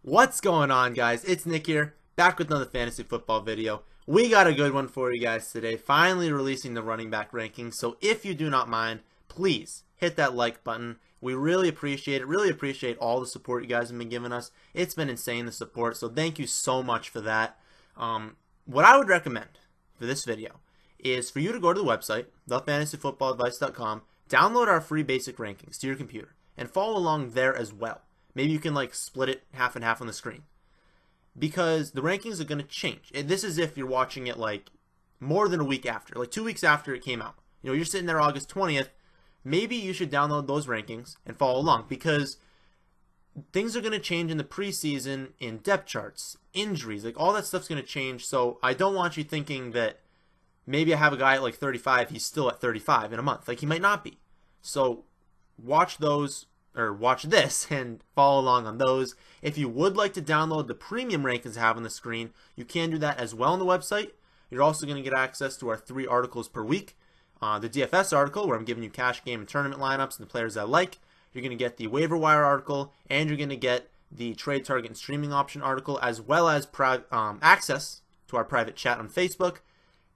What's going on, guys? It's Nick here, back with another fantasy football video. We got a good one for you guys today, finally releasing the running back rankings. So if you do not mind, please hit that like button. We really appreciate it. Really appreciate all the support you guys have been giving us. It's been insane, the support, so thank you so much for that. What I would recommend for this video is for you to go to the website, thefantasyfootballadvice.com, download our free basic rankings to your computer, and follow along there as well. Maybe you can like split it half and half on the screen, because the rankings are going to change. And this is if you're watching it like more than a week after, like 2 weeks after it came out. You know, you're sitting there August 20th. Maybe you should download those rankings and follow along, because things are going to change in the preseason, in depth charts, injuries, like all that stuff's going to change. So I don't want you thinking that maybe I have a guy at like 35, he's still at 35 in a month. Like, he might not be. So watch those, or watch this and follow along on those. If you would like to download the premium rankings I have on the screen, you can do that as well on the website. You're also going to get access to our 3 articles per week. The DFS article, where I'm giving you cash game and tournament lineups and the players I like. You're going to get the waiver wire article, and you're going to get the trade target and streaming option article, as well as access to our private chat on Facebook,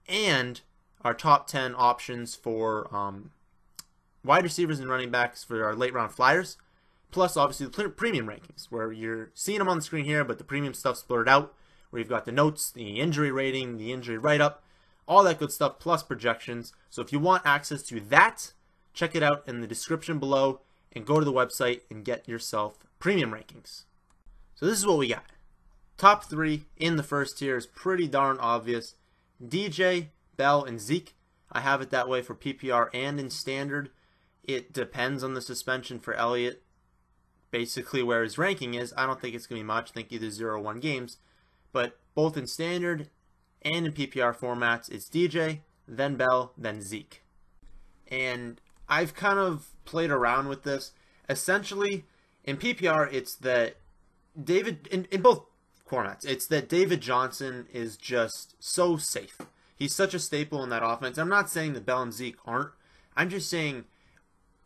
and our top 10 options for wide receivers and running backs for our late round flyers, plus obviously the premium rankings, where you're seeing them on the screen here, but the premium stuff's blurred out, where you've got the notes, the injury rating, the injury write-up, all that good stuff, plus projections. So if you want access to that, check it out in the description below, and go to the website and get yourself premium rankings. So this is what we got. Top 3 in the first tier is pretty darn obvious. DJ, Bell, and Zeke. I have it that way for PPR and in standard. It depends on the suspension for Elliott. Basically where his ranking is, I don't think it's going to be much. I think either 0 or 1 games. But both in standard and in PPR formats, it's DJ, then Bell, then Zeke. And I've kind of played around with this. Essentially, in PPR, it's that David, in both formats, it's that David Johnson is just so safe. He's such a staple in that offense. I'm not saying that Bell and Zeke aren't. I'm just saying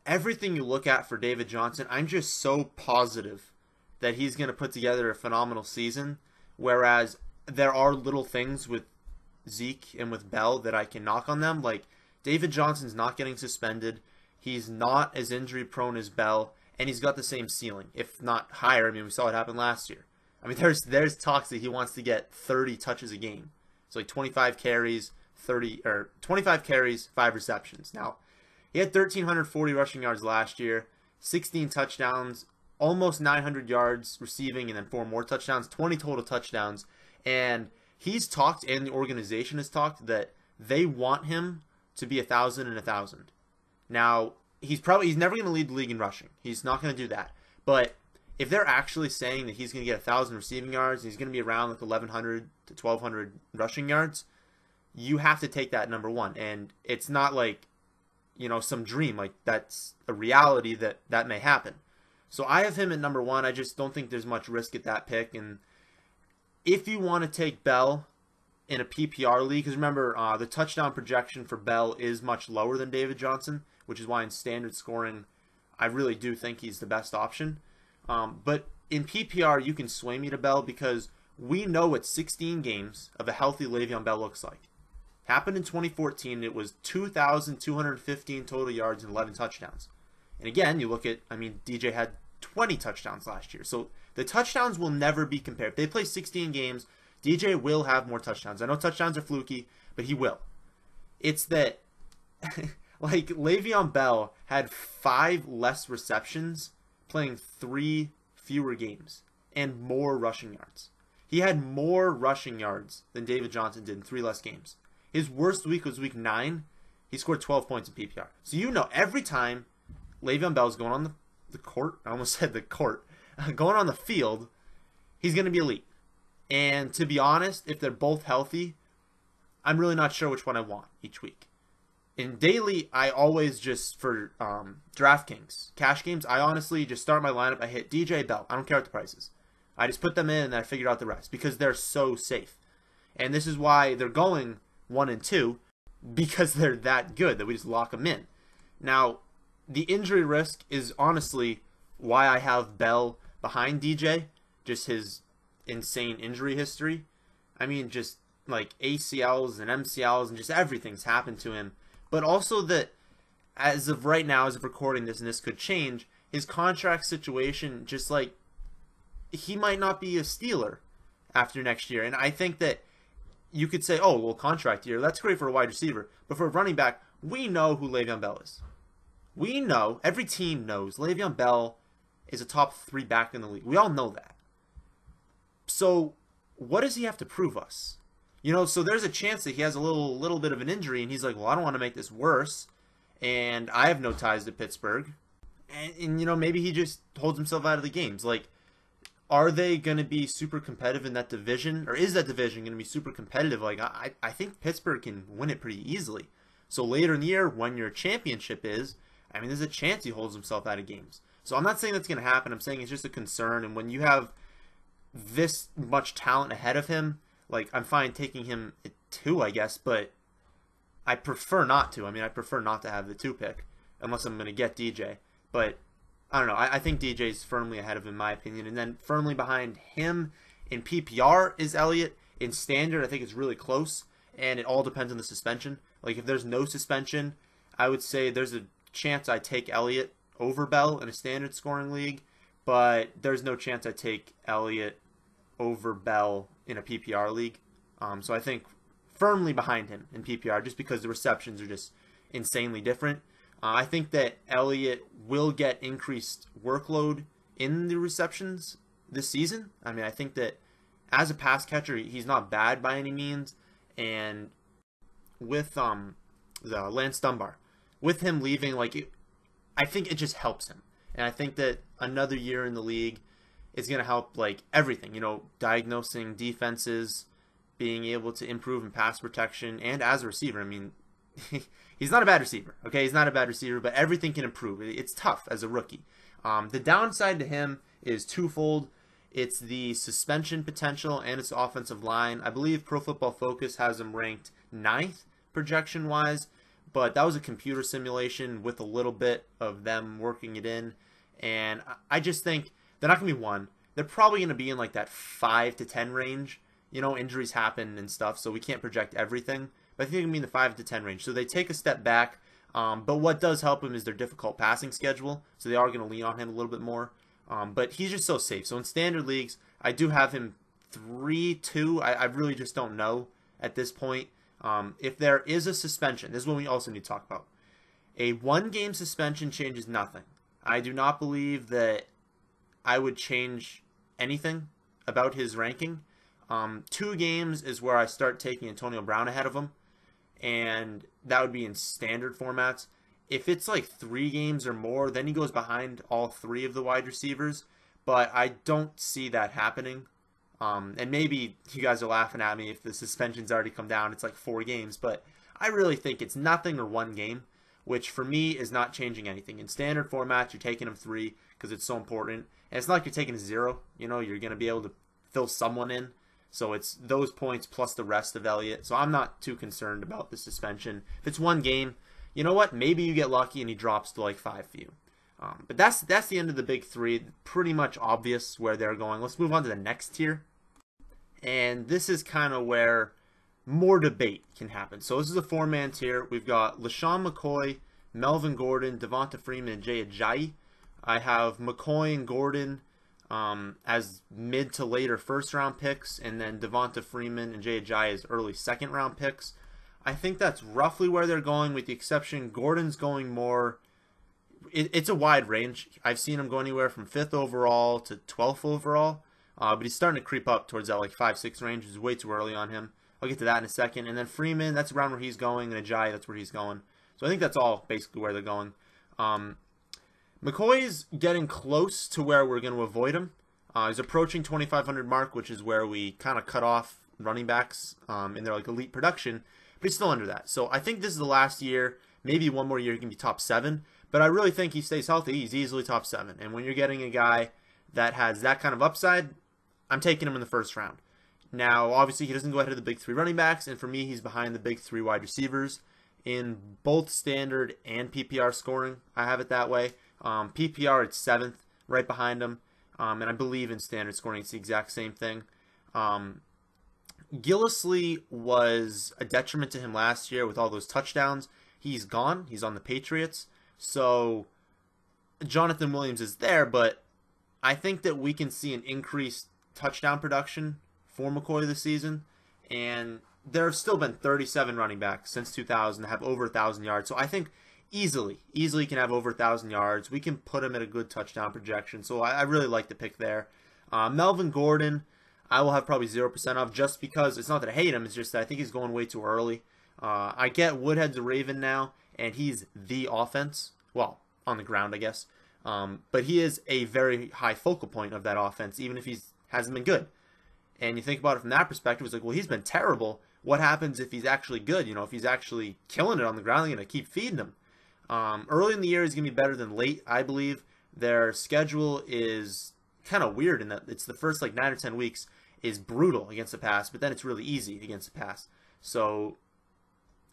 everything you look at for David Johnson, I'm just so positive that he's going to put together a phenomenal season. Whereas there are little things with Zeke and with Bell that I can knock on them. Like, David Johnson's not getting suspended. He's not as injury prone as Bell. And he's got the same ceiling, if not higher. I mean, we saw it happen last year. I mean, there's talks that he wants to get 30 touches a game. So like 25 carries, 25 carries, 5 receptions. Now, he had 1,340 rushing yards last year, 16 touchdowns, almost 900 yards receiving, and then 4 more touchdowns, 20 total touchdowns. And he's talked, and the organization has talked, that they want him to be 1,000 and 1,000. Now, he's never going to lead the league in rushing. He's not going to do that. But if they're actually saying that he's going to get 1,000 receiving yards, and he's going to be around like 1,100 to 1,200 rushing yards, you have to take that number 1. And it's not like, you know, some dream. Like, that's a reality that may happen. So I have him at number 1. I just don't think there's much risk at that pick. And if you want to take Bell in a PPR league, because remember, the touchdown projection for Bell is much lower than David Johnson, which is why in standard scoring, I really do think he's the best option. But in PPR, you can sway me to Bell, because we know what 16 games of a healthy Le'Veon Bell looks like. Happened in 2014. It was 2,215 total yards and 11 touchdowns. And again, you look at, I mean, DJ had 20 touchdowns last year. So the touchdowns will never be compared. If they play 16 games, DJ will have more touchdowns. I know touchdowns are fluky, but he will. It's that, like, Le'Veon Bell had 5 less receptions playing 3 fewer games and more rushing yards. He had more rushing yards than David Johnson did in 3 less games. His worst week was week 9. He scored 12 points in PPR. So you know, every time Le'Veon Bell's going on the court, I almost said the court, going on the field, he's going to be elite. And to be honest, if they're both healthy, I'm really not sure which one I want each week. In daily, I always just, for DraftKings, cash games, I honestly just start my lineup. I hit DJ, Bell. I don't care what the price is. I just put them in and I figure out the rest, because they're so safe. And this is why they're going 1 and 2, because they're that good that we just lock them in. Now, the injury risk is honestly why I have Bell behind DJ, just his insane injury history. I mean, just like ACLs and MCLs and just everything's happened to him. But also that as of right now, as of recording this, and this could change, his contract situation, just like, he might not be a Steeler after next year. And I think that you could say, oh, well, contract year, that's great for a wide receiver. But for a running back, we know who Le'Veon Bell is. We know, every team knows, Le'Veon Bell is a top 3 back in the league. We all know that. So what does he have to prove us? You know, so there's a chance that he has a little bit of an injury, and he's like, well, I don't want to make this worse, and I have no ties to Pittsburgh. And you know, maybe he just holds himself out of the games. Like, are they going to be super competitive in that division? Or is that division going to be super competitive? Like, I think Pittsburgh can win it pretty easily. So later in the year, when your championship is, I mean, there's a chance he holds himself out of games. So I'm not saying that's going to happen. I'm saying it's just a concern. And when you have this much talent ahead of him, like, I'm fine taking him at 2, I guess, but I prefer not to. I mean, I prefer not to have the 2 pick unless I'm going to get DJ. But I don't know. I think DJ's firmly ahead of him, in my opinion. And then firmly behind him in PPR is Elliott. In standard, I think it's really close. And it all depends on the suspension. Like, if there's no suspension, I would say there's a chance I take Elliott over Bell in a standard scoring league. But there's no chance I take Elliott over Bell in a PPR league. So I think firmly behind him in PPR, just because the receptions are just insanely different. I think that Elliott will get increased workload in the receptions this season. I mean, I think that as a pass catcher, he's not bad by any means. And with the Lance Dunbar, with him leaving, like, I think it just helps him. And I think that another year in the league is going to help, like, everything. You know, diagnosing defenses, being able to improve in pass protection, and as a receiver. I mean, he's not a bad receiver, okay? He's not a bad receiver, but everything can improve. It's tough as a rookie. The downside to him is twofold. It's the suspension potential and its offensive line. I believe Pro Football Focus has him ranked 9th projection-wise, but that was a computer simulation with a little bit of them working it in. And I just think they're not going to be 1. They're probably going to be in like that 5 to 10 range. You know, injuries happen and stuff, so we can't project everything. But I think it can be in the 5 to 10 range. So they take a step back. But what does help him is their difficult passing schedule. So they are going to lean on him a little bit more. But he's just so safe. So in standard leagues, I do have him 3-2. I really just don't know at this point. If there is a suspension, this is what we also need to talk about. A 1-game suspension changes nothing. I do not believe that I would change anything about his ranking. 2 games is where I start taking Antonio Brown ahead of him. And that would be in standard formats. If it's like 3 games or more, then he goes behind all 3 of the wide receivers. But I don't see that happening. And maybe you guys are laughing at me if the suspension's already come down. It's like 4 games. But I really think it's nothing or 1 game, which for me is not changing anything. In standard formats, you're taking him 3 because it's so important. And it's not like you're taking a 0. You know, you're going to be able to fill someone in. So it's those points plus the rest of Elliott. So I'm not too concerned about the suspension. If it's 1 game, you know what? Maybe you get lucky and he drops to like 5 for you. But that's the end of the big 3. Pretty much obvious where they're going. Let's move on to the next tier. And this is kind of where more debate can happen. So this is a 4-man tier. We've got LaShawn McCoy, Melvin Gordon, Devonta Freeman, and Jay Ajayi. I have McCoy and Gordon as mid to later first-round picks, and then Devonta Freeman and Jay Ajayi as early second-round picks. I think that's roughly where they're going, with the exception Gordon's going more. It's a wide range. I've seen him go anywhere from 5th overall to 12th overall, but he's starting to creep up towards that like 5-6 range, which is way too early on him. I'll get to that in a second. And then Freeman, that's around where he's going, and Ajayi, that's where he's going. So I think that's all basically where they're going. McCoy's getting close to where we're going to avoid him. He's approaching 2,500 mark, which is where we kind of cut off running backs in their like elite production, but he's still under that. So I think this is the last year. Maybe 1 more year he can be top 7, but I really think he stays healthy. He's easily top 7. And when you're getting a guy that has that kind of upside, I'm taking him in the first round. Now, obviously, he doesn't go ahead of the big 3 running backs, and for me, he's behind the big 3 wide receivers in both standard and PPR scoring. I have it that way. PPR, it's 7th, right behind him. and I believe in standard scoring it's the exact same thing. Gillislee was a detriment to him last year with all those touchdowns. He's gone. He's on the Patriots. So Jonathan Williams is there, but I think that we can see an increased touchdown production for McCoy this season. And there have still been 37 running backs since 2000 that have over 1,000 yards. So I think easily can have over 1,000 yards. We can put him at a good touchdown projection. So I really like the pick there. Melvin Gordon, I will have probably 0% off just because it's not that I hate him. It's just that I think he's going way too early. I get Woodhead's a Raven now, and he's the offense. Well, on the ground, I guess. But he is a very high focal point of that offense, even if he hasn't been good. And you think about it from that perspective, it's like, well, he's been terrible. What happens if he's actually good? You know, if he's actually killing it on the ground, they're going to keep feeding him. Early in the year, he's going to be better than late, I believe. Their schedule is kind of weird in that it's the first like 9 or 10 weeks is brutal against the pass, but then it's really easy against the pass. So,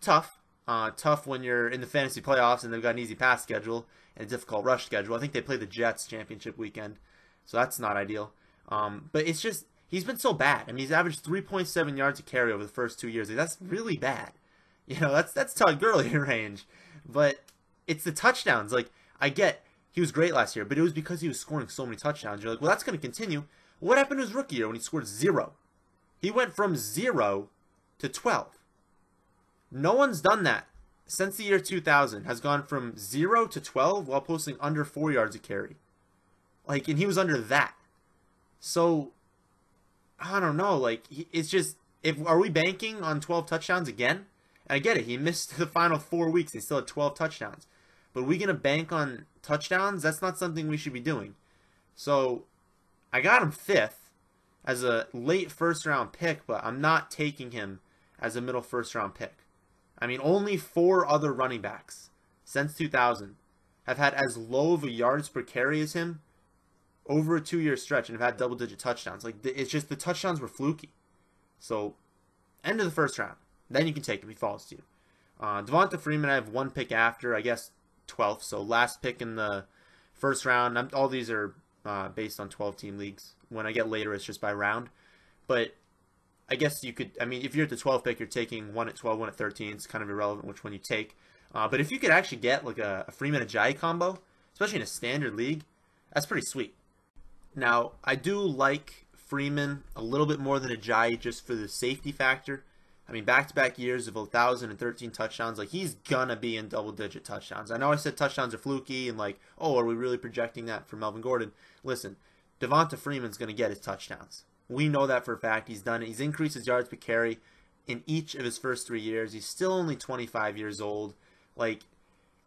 tough. Tough when you're in the fantasy playoffs and they've got an easy pass schedule and a difficult rush schedule. I think they play the Jets championship weekend, so that's not ideal. But it's just, he's been so bad. I mean, he's averaged 3.7 yards a carry over the first 2 years. Like, that's really bad. You know, that's Todd Gurley range. But it's the touchdowns. Like, I get he was great last year, but it was because he was scoring so many touchdowns. You're like, well, that's going to continue. What happened to his rookie year when he scored 0? He went from 0 to 12. No one's done that since the year 2000. Has gone from 0 to 12 while posting under 4 yards a carry. Like, and he was under that. So, I don't know. Like, it's just, are we banking on 12 touchdowns again? And I get it. He missed the final 4 weeks. He still had 12 touchdowns. But are we going to bank on touchdowns? That's not something we should be doing. So, I got him 5th as a late first-round pick, but I'm not taking him as a middle first-round pick. I mean, only 4 other running backs since 2000 have had as low of a yards per carry as him over a 2-year stretch and have had double-digit touchdowns. Like, it's just the touchdowns were fluky. So, end of the first round. Then you can take him. He falls to you. Devonta Freeman, I have 1 pick after, I guess 12th. So, last pick in the first round. All these are based on 12-team leagues. When I get later, it's just by round. But I guess you could, I mean, if you're at the 12th pick, you're taking 1 at 12, 1 at 13. It's kind of irrelevant which one you take. But if you could actually get like a Freeman-Ajayi combo, especially in a standard league, that's pretty sweet. Now, I do like Freeman a little bit more than Ajayi just for the safety factor. I mean, back-to-back years of 1,013 touchdowns. Like, he's going to be in double-digit touchdowns. I know I said touchdowns are fluky and like, oh, are we really projecting that for Melvin Gordon? Listen, Devonta Freeman's going to get his touchdowns. We know that for a fact. He's done it. He's increased his yards per carry in each of his first 3 years. He's still only 25 years old. Like,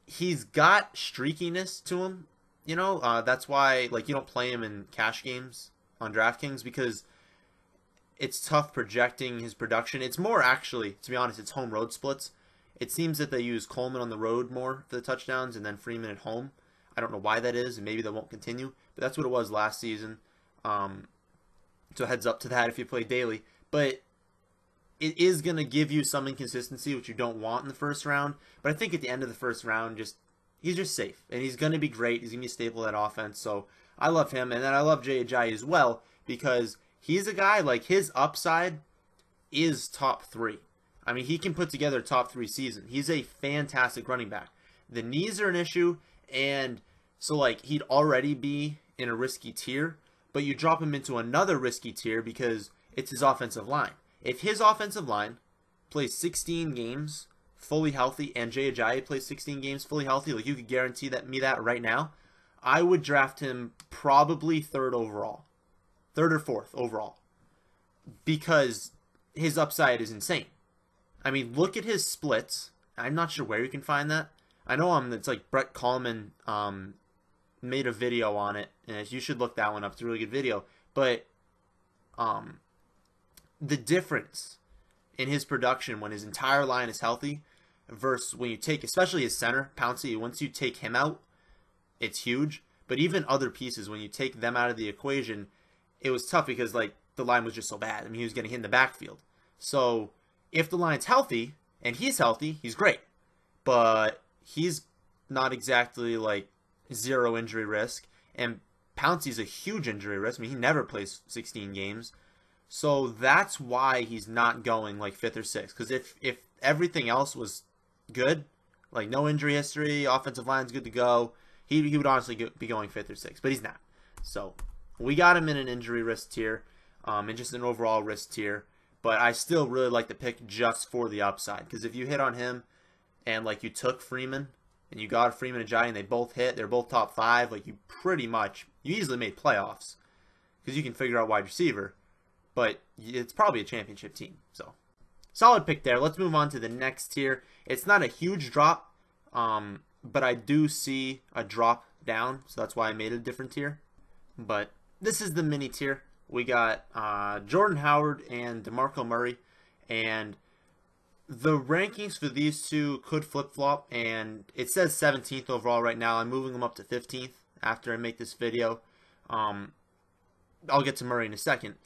he's got streakiness to him. You know, that's why, like, you don't play him in cash games on DraftKings because it's tough projecting his production. It's more, actually, to be honest, it's home road splits. It seems that they use Coleman on the road more for the touchdowns and then Freeman at home. I don't know why that is, and maybe that won't continue, but that's what it was last season. So heads up to that if you play daily. But it is going to give you some inconsistency, which you don't want in the first round. But I think at the end of the first round, he's just safe. And he's going to be great. He's going to be a staple of that offense. So I love him. And then I love Jay Ajayi as well because he's a guy, like, his upside is top 3. I mean, he can put together a top 3 season. He's a fantastic running back. The knees are an issue. And so, like, he'd already be in a risky tier. But you drop him into another risky tier because it's his offensive line. If his offensive line plays 16 games fully healthy and Jay Ajayi plays 16 games fully healthy, like you could guarantee me that right now, I would draft him probably 3rd overall. 3rd or 4th overall. Because his upside is insane. I mean, look at his splits. I'm not sure where you can find that. I know it's like Brett Coleman made a video on it, and you should look that one up. It's a really good video. But the difference in his production when his entire line is healthy versus when you take, especially his center, Pouncey, once you take him out, it's huge. But even other pieces, when you take them out of the equation, it was tough because, like, the line was just so bad. I mean, he was getting hit in the backfield. So if the line's healthy and he's healthy, he's great. But he's not exactly, like, 0 injury risk. And Pouncey's a huge injury risk. I mean, he never plays 16 games. So that's why he's not going like 5th or 6th. Because if everything else was good, like no injury history, offensive line's good to go, he would honestly be going 5th or 6th. But he's not. So we got him in an injury risk tier and just an overall risk tier. But I still really like the pick just for the upside. Because if you hit on him and like you took Freeman and you got Freeman and Ajayi and they both hit, they're both top 5, like you easily made playoffs. Because you can figure out wide receiver. But it's probably a championship team. So, solid pick there. Let's move on to the next tier. It's not a huge drop, but I do see a drop down. So, that's why I made a different tier. But this is the mini tier. We got Jordan Howard and DeMarco Murray. And the rankings for these two could flip-flop. And it says 17th overall right now. I'm moving them up to 15th after I make this video. I'll get to Murray in a second.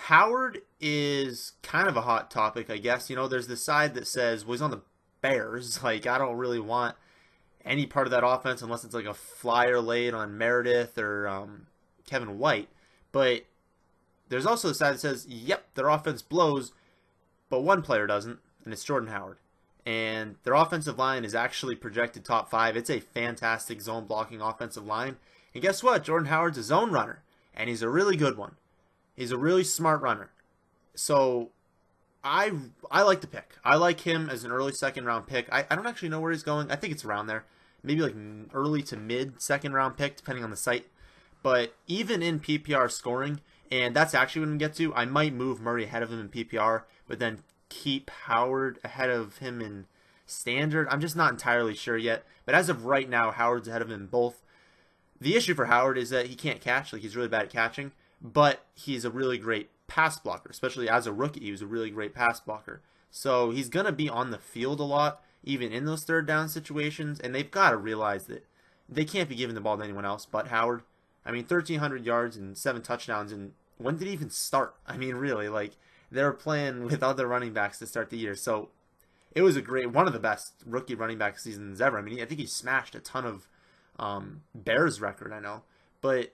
Howard is kind of a hot topic, I guess. You know, there's this side that says, well, he's on the Bears. Like, I don't really want any part of that offense unless it's like a flyer laid on Meredith or Kevin White. But there's also the side that says, yep, their offense blows, but one player doesn't, and it's Jordan Howard. And their offensive line is actually projected top 5. It's a fantastic zone blocking offensive line. And guess what? Jordan Howard's a zone runner, and he's a really good one. He's a really smart runner. So I like the pick. I like him as an early 2nd round pick. I don't actually know where he's going. I think it's around there. Maybe like early to mid 2nd round pick, depending on the site. But even in PPR scoring, and that's actually what I'm going to get to, I might move Murray ahead of him in PPR, but then keep Howard ahead of him in standard. I'm just not entirely sure yet. But as of right now, Howard's ahead of him in both. The issue for Howard is that he can't catch. Like, he's really bad at catching. But he's a really great pass blocker, especially as a rookie. He was a really great pass blocker. So he's going to be on the field a lot, even in those 3rd down situations. And they've got to realize that they can't be giving the ball to anyone else but Howard. I mean, 1,300 yards and 7 touchdowns. And when did he even start? I mean, really, like, they were playing with other running backs to start the year. So it was one of the best rookie running back seasons ever. I mean, I think he smashed a ton of Bears record, I know. But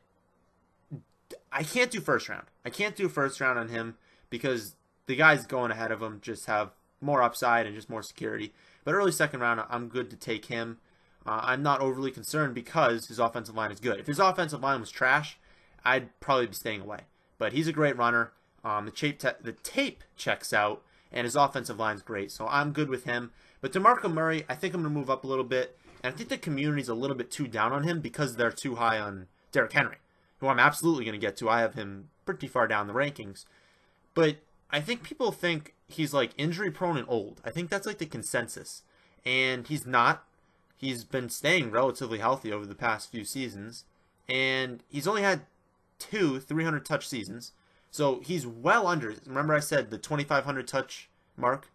I can't do 1st round. I can't do 1st round on him because the guys going ahead of him just have more upside and just more security. But early 2nd round, I'm good to take him. I'm not overly concerned because his offensive line is good. If his offensive line was trash, I'd probably be staying away. But he's a great runner. The tape checks out, and his offensive line's great. So I'm good with him. But DeMarco Murray, I think I'm going to move up a little bit. And I think the community's a little bit too down on him because they're too high on Derrick Henry, who I'm absolutely going to get to. I have him pretty far down the rankings. But I think people think he's like injury prone and old. I think that's like the consensus. And he's not. He's been staying relatively healthy over the past few seasons. And he's only had 2 300 touch seasons. So he's well under. Remember I said the 2,500 touch mark?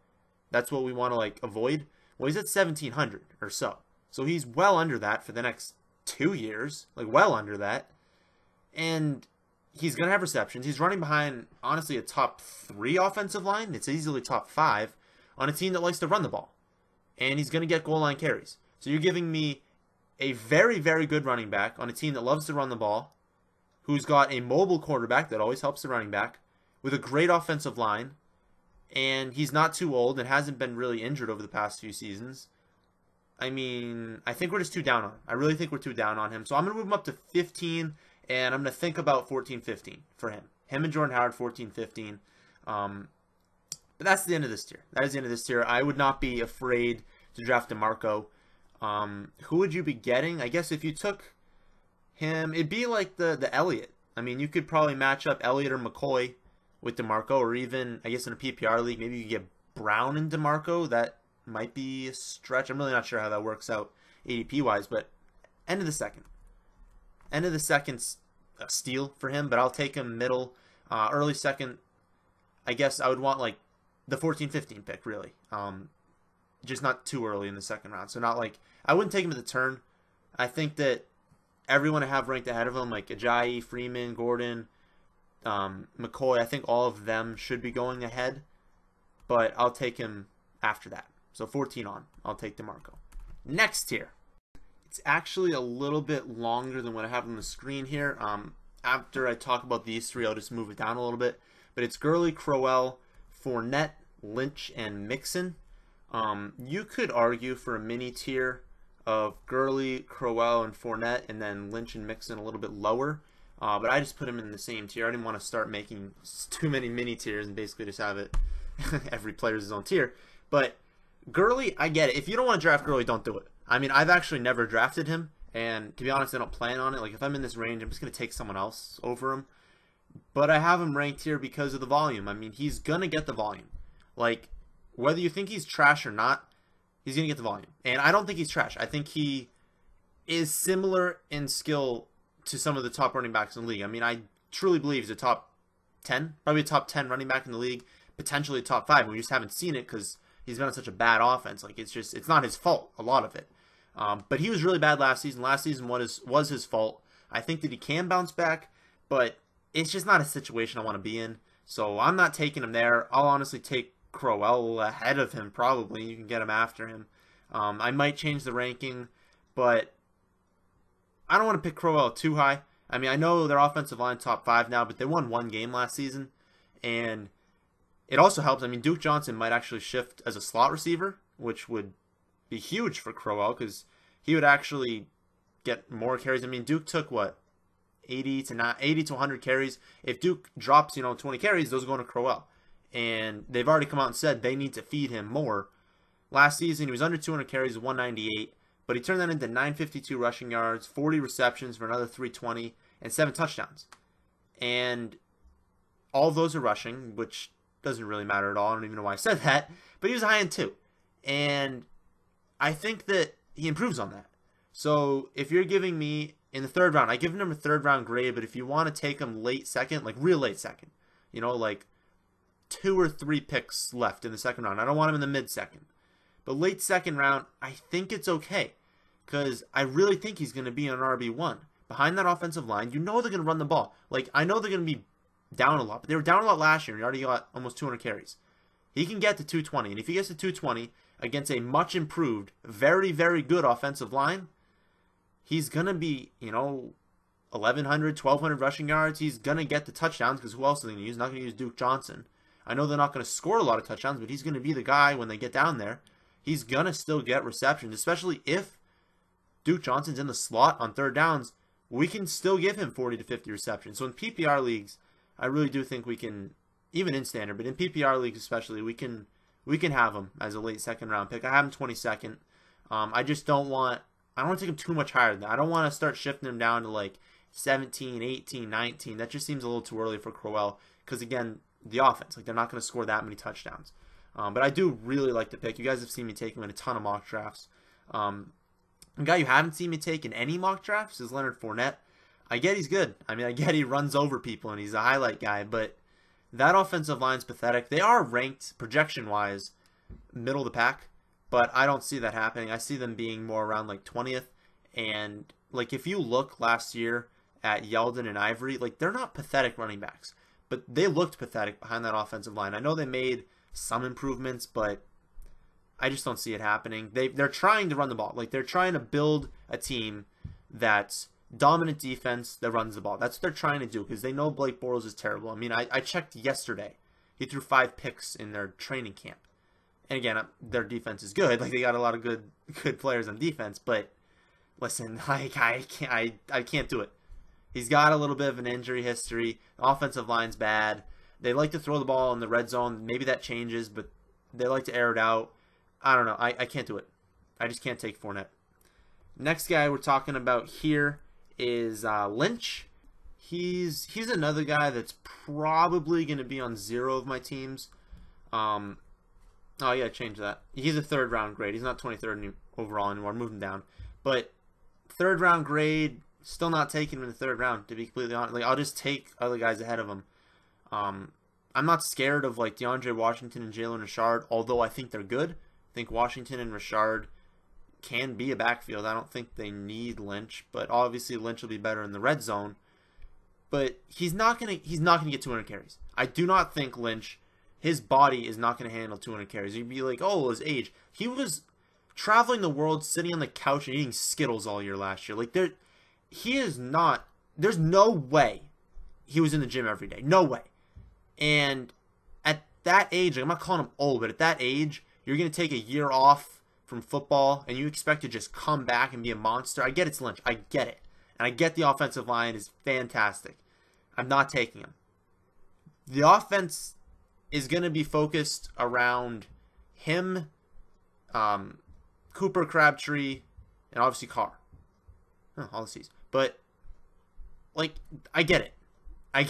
That's what we want to like avoid. Well, he's at 1,700 or so. So he's well under that for the next 2 years. Like well under that. And he's going to have receptions. He's running behind, honestly, a top 3 offensive line. It's easily top 5 on a team that likes to run the ball. And he's going to get goal line carries. So you're giving me a very, very good running back on a team that loves to run the ball, who's got a mobile quarterback that always helps the running back, with a great offensive line, and he's not too old and hasn't been really injured over the past few seasons. I mean, I think we're just too down on him. I really think we're too down on him. So I'm going to move him up to 15, and I'm going to think about 14-15 for him. Him and Jordan Howard, 14-15. But that's the end of this tier. That is the end of this tier. I would not be afraid to draft DeMarco. Who would you be getting? I guess if you took him, it'd be like the Elliott. I mean, you could probably match up Elliott or McCoy with DeMarco, or even, I guess in a PPR league, maybe you could get Brown and DeMarco. That might be a stretch. I'm really not sure how that works out ADP-wise, but end of the second. End of the second's a steal for him, but I'll take him middle. Early 2nd, I guess I would want like the 14-15 pick, really. Just not too early in the 2nd round. So not like, I wouldn't take him at the turn. I think that everyone I have ranked ahead of him, like Ajayi, Freeman, Gordon, McCoy, I think all of them should be going ahead. But I'll take him after that. So 14 on, I'll take DeMarco. Next tier. It's actually a little bit longer than what I have on the screen here. After I talk about these three, I'll just move it down a little bit. But it's Gurley, Crowell, Fournette, Lynch, and Mixon. You could argue for a mini tier of Gurley, Crowell, and Fournette, and then Lynch and Mixon a little bit lower. But I just put them in the same tier. I didn't want to start making too many mini tiers and basically just have it every player's his own tier. But Gurley, I get it. If you don't want to draft Gurley, don't do it. I mean, I've actually never drafted him, and to be honest, I don't plan on it. Like, if I'm in this range, I'm just going to take someone else over him. But I have him ranked here because of the volume. I mean, he's going to get the volume. Like, whether you think he's trash or not, he's going to get the volume. And I don't think he's trash. I think he is similar in skill to some of the top running backs in the league. I mean, I truly believe he's a top 10, probably a top 10 running back in the league, potentially a top 5. We just haven't seen it because he's been on such a bad offense. Like, it's not his fault, a lot of it. But he was really bad last season. Last season was his fault. I think that he can bounce back, but it's just not a situation I want to be in. So I'm not taking him there. I'll honestly take Crowell ahead of him probably. You can get him after him. I might change the ranking, but I don't want to pick Crowell too high. I mean, I know their offensive line top 5 now, but they won 1 game last season. And it also helps. I mean, Duke Johnson might actually shift as a slot receiver, which would be huge for Crowell because he would actually get more carries. I mean, Duke took what, 80 to 100 carries. If Duke drops 20 carries, those are going to Crowell, and they've already come out and said they need to feed him more. Last season he was under 200 carries, 198, but he turned that into 952 rushing yards, 40 receptions for another 320, and 7 touchdowns. And all of those are rushing, which doesn't really matter at all. I don't even know why I said that, but he was high end too, and I think that he improves on that. So if you're giving me in the 3rd round, I give him a 3rd round grade, but if you want to take him late second, like real late second, like 2 or 3 picks left in the 2nd round, I don't want him in the mid second. But late 2nd round, I think it's okay because I really think he's going to be an RB1. Behind that offensive line, they're going to run the ball. Like, I know they're going to be down a lot, but they were down a lot last year and he already got almost 200 carries. He can get to 220, and if he gets to 220 against a much improved, very, very good offensive line, he's going to be, 1,100, 1,200 rushing yards. He's going to get the touchdowns because who else are they going to use? Not going to use Duke Johnson. I know they're not going to score a lot of touchdowns, but he's going to be the guy when they get down there. He's going to still get receptions, especially if Duke Johnson's in the slot on 3rd downs. We can still give him 40 to 50 receptions. So in PPR leagues, I really do think we can, even in standard, but in PPR leagues especially, we can have him as a late 2nd round pick. I have him 22nd. I just don't want to take him too much higher than that. I don't want to start shifting him down to like 17, 18, 19. That just seems a little too early for Crowell because, again, the offense, like, they're not going to score that many touchdowns. But I do really like the pick. You guys have seen me take him in a ton of mock drafts. A guy you haven't seen me take in any mock drafts is Leonard Fournette. I get he's good. I mean, I get he runs over people and he's a highlight guy, but that offensive line's pathetic. They are ranked projection-wise middle of the pack, but I don't see that happening. I see them being more around like 20th. And like, if you look last year at Yeldon and Ivory, like, they're not pathetic running backs, but they looked pathetic behind that offensive line. I know they made some improvements, but I just don't see it happening. They're trying to run the ball. Like, they're trying to build a team that's dominant defense that runs the ball. That's what they're trying to do because they know Blake Bortles is terrible. I mean, I checked yesterday. He threw 5 picks in their training camp. And again, their defense is good. Like, they got a lot of good players on defense. But listen, like, I can't do it. He's got a little bit of an injury history. The offensive line's bad. They like to throw the ball in the red zone. Maybe that changes, but they like to air it out. I don't know. I can't do it. I just can't take Fournette. Next guy we're talking about here is Lynch. He's another guy that's probably going to be on 0 of my teams. Oh, yeah, change that. He's a 3rd round grade. He's not 23rd overall anymore. Move him down. But 3rd round grade, still not taking him in the 3rd round, to be completely honest. Like, I'll just take other guys ahead of him. I'm not scared of like DeAndre Washington and Jalen Richard, although I think they're good. I think Washington and Richard can be a backfield. I don't think they need Lynch, but obviously Lynch will be better in the red zone. But he's not gonna get 200 carries. I do not think Lynch, his body is not gonna handle 200 carries. You'd be like, oh, his age. He was traveling the world, sitting on the couch and eating Skittles all year last year. Like, he is not, there's no way he was in the gym every day. No way. And at that age, like, I'm not calling him old, but at that age, you're going to take a year off from football and you expect to just come back and be a monster. I get it's Lynch. I get it. And I get the offensive line is fantastic. I'm not taking him. The offense is going to be focused around him, Cooper, Crabtree, and obviously Carr. All the C's. But, like, I get it. I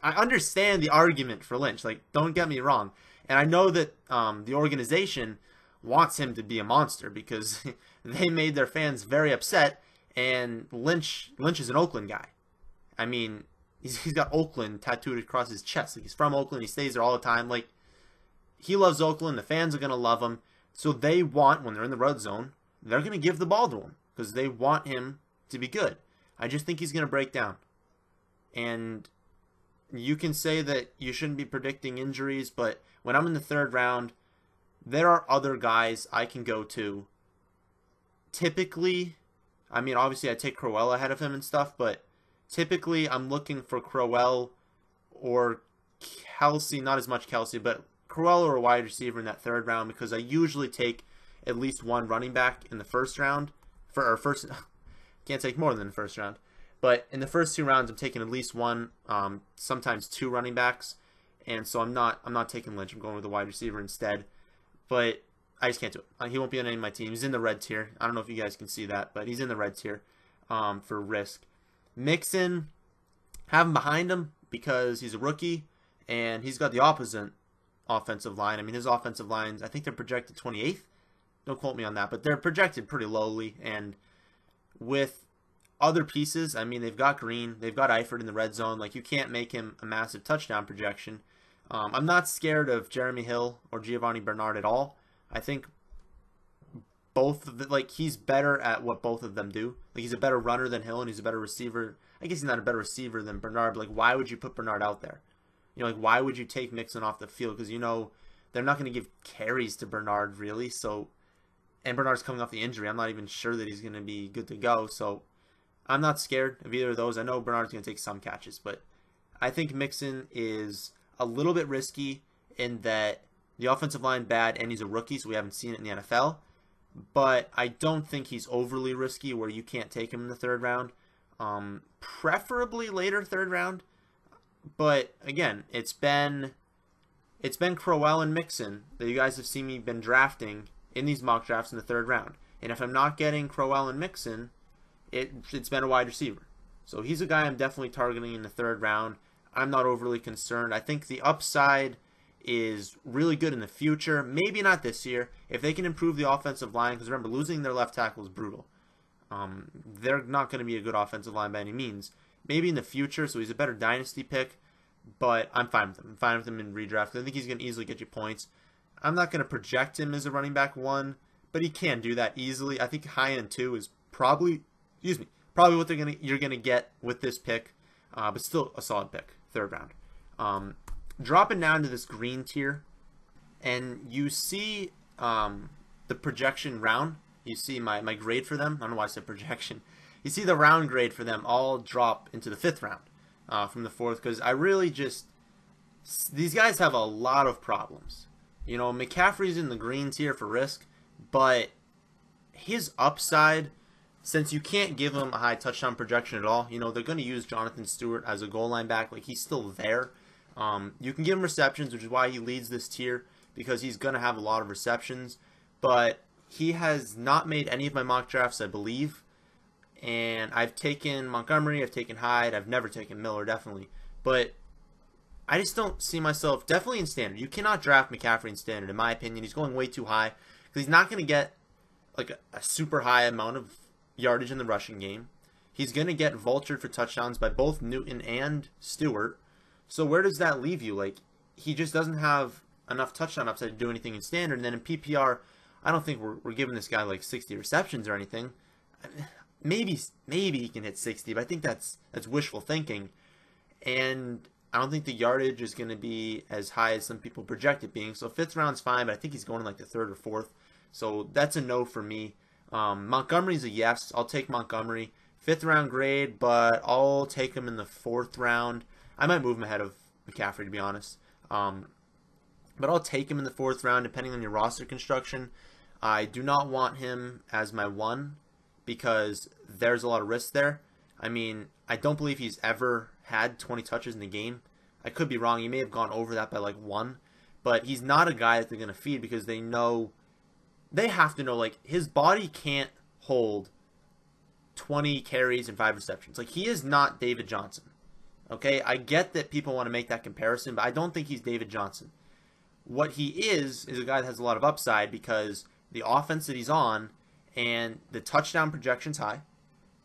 understand the argument for Lynch. Like, don't get me wrong. And I know that the organization wants him to be a monster because they made their fans very upset. And Lynch is an Oakland guy. I mean, he's got Oakland tattooed across his chest. Like, he's from Oakland. He stays there all the time. Like, he loves Oakland. The fans are going to love him. So they want, when they're in the red zone, they're going to give the ball to him because they want him to be good. I just think he's going to break down. And you can say that you shouldn't be predicting injuries, but when I'm in the third round, there are other guys I can go to. Typically, I mean, obviously I take Crowell ahead of him and stuff, but typically I'm looking for Crowell or Kelsey, not as much Kelsey, but Crowell or a wide receiver in that third round because I usually take at least one running back in the first round. Can't take more than the first round. But in the first 2 rounds, I'm taking at least one, sometimes 2 running backs. And so I'm not taking Lynch. I'm going with a wide receiver instead. But I just can't do it. He won't be on any of my teams. He's in the red tier. I don't know if you guys can see that, but he's in the red tier for risk. Mixon, have him behind him because he's a rookie, and he's got the opposite offensive line. I mean, his offensive lines, I think they're projected 28th. Don't quote me on that, but they're projected pretty lowly. And with other pieces, I mean, they've got Green, they've got Eifert in the red zone. Like, you can't make him a massive touchdown projection. I'm not scared of Jeremy Hill or Giovanni Bernard at all. I think both of like, he's better at what both of them do. Like, he's a better runner than Hill, and he's a better receiver. I guess he's not a better receiver than Bernard, but, like, why would you put Bernard out there? You know, like, why would you take Mixon off the field? Because, you know, they're not going to give carries to Bernard, really. So, and Bernard's coming off the injury. I'm not even sure that he's going to be good to go. So, I'm not scared of either of those. I know Bernard's going to take some catches, but I think Mixon is a little bit risky in that the offensive line bad, and he's a rookie, so we haven't seen it in the NFL. But I don't think he's overly risky where you can't take him in the third round. Preferably later third round. But again, it's been Crowell and Mixon that you guys have seen me been drafting in these mock drafts in the third round. And if I'm not getting Crowell and Mixon, it's been a wide receiver. So he's a guy I'm definitely targeting in the third round. I'm not overly concerned. I think the upside is really good in the future. Maybe not this year. If they can improve the offensive line, because remember, losing their left tackle is brutal. They're not going to be a good offensive line by any means. Maybe in the future, so he's a better dynasty pick, but I'm fine with him. I'm fine with him in redraft, because I think he's going to easily get you points. I'm not going to project him as a running back 1, but he can do that easily. I think high end 2 is probably what you're gonna get with this pick, but still a solid pick, third round. Dropping down to this green tier, and you see the projection round. You see my grade for them. I don't know why I said projection. You see the round grade for them all drop into the 5th round from the 4th, because I really just, these guys have a lot of problems. You know, McCaffrey's in the green tier for risk, but his upside, since you can't give him a high touchdown projection at all, you know, they're going to use Jonathan Stewart as a goal line back. Like, he's still there. You can give him receptions, which is why he leads this tier, because he's going to have a lot of receptions. But he has not made any of my mock drafts, I believe. And I've taken Montgomery, I've taken Hyde, I've never taken Miller, definitely. But I just don't see myself, definitely in standard. You cannot draft McCaffrey in standard, in my opinion. He's going way too high, because he's not going to get like a super high amount of yardage in the rushing game. He's going to get vultured for touchdowns by both Newton and Stewart. So where does that leave you? Like, he just doesn't have enough touchdown upside to do anything in standard. And then in PPR, I don't think we're giving this guy like 60 receptions or anything. Maybe he can hit 60, but I think that's wishful thinking. And I don't think the yardage is going to be as high as some people project it being. So 5th round's fine, but I think he's going in like the 3rd or 4th. So that's a no for me. Montgomery's a yes. I'll take Montgomery. 5th round grade, but I'll take him in the 4th round. I might move him ahead of McCaffrey, to be honest. But I'll take him in the 4th round, depending on your roster construction. I do not want him as my 1 because there's a lot of risk there. I mean, I don't believe he's ever had 20 touches in the game. I could be wrong. He may have gone over that by like 1. But he's not a guy that they're going to feed because they have to know, like, his body can't hold 20 carries and 5 receptions. Like, he is not David Johnson. Okay? I get that people want to make that comparison, but I don't think he's David Johnson. What he is a guy that has a lot of upside because the offense that he's on and the touchdown projection's high.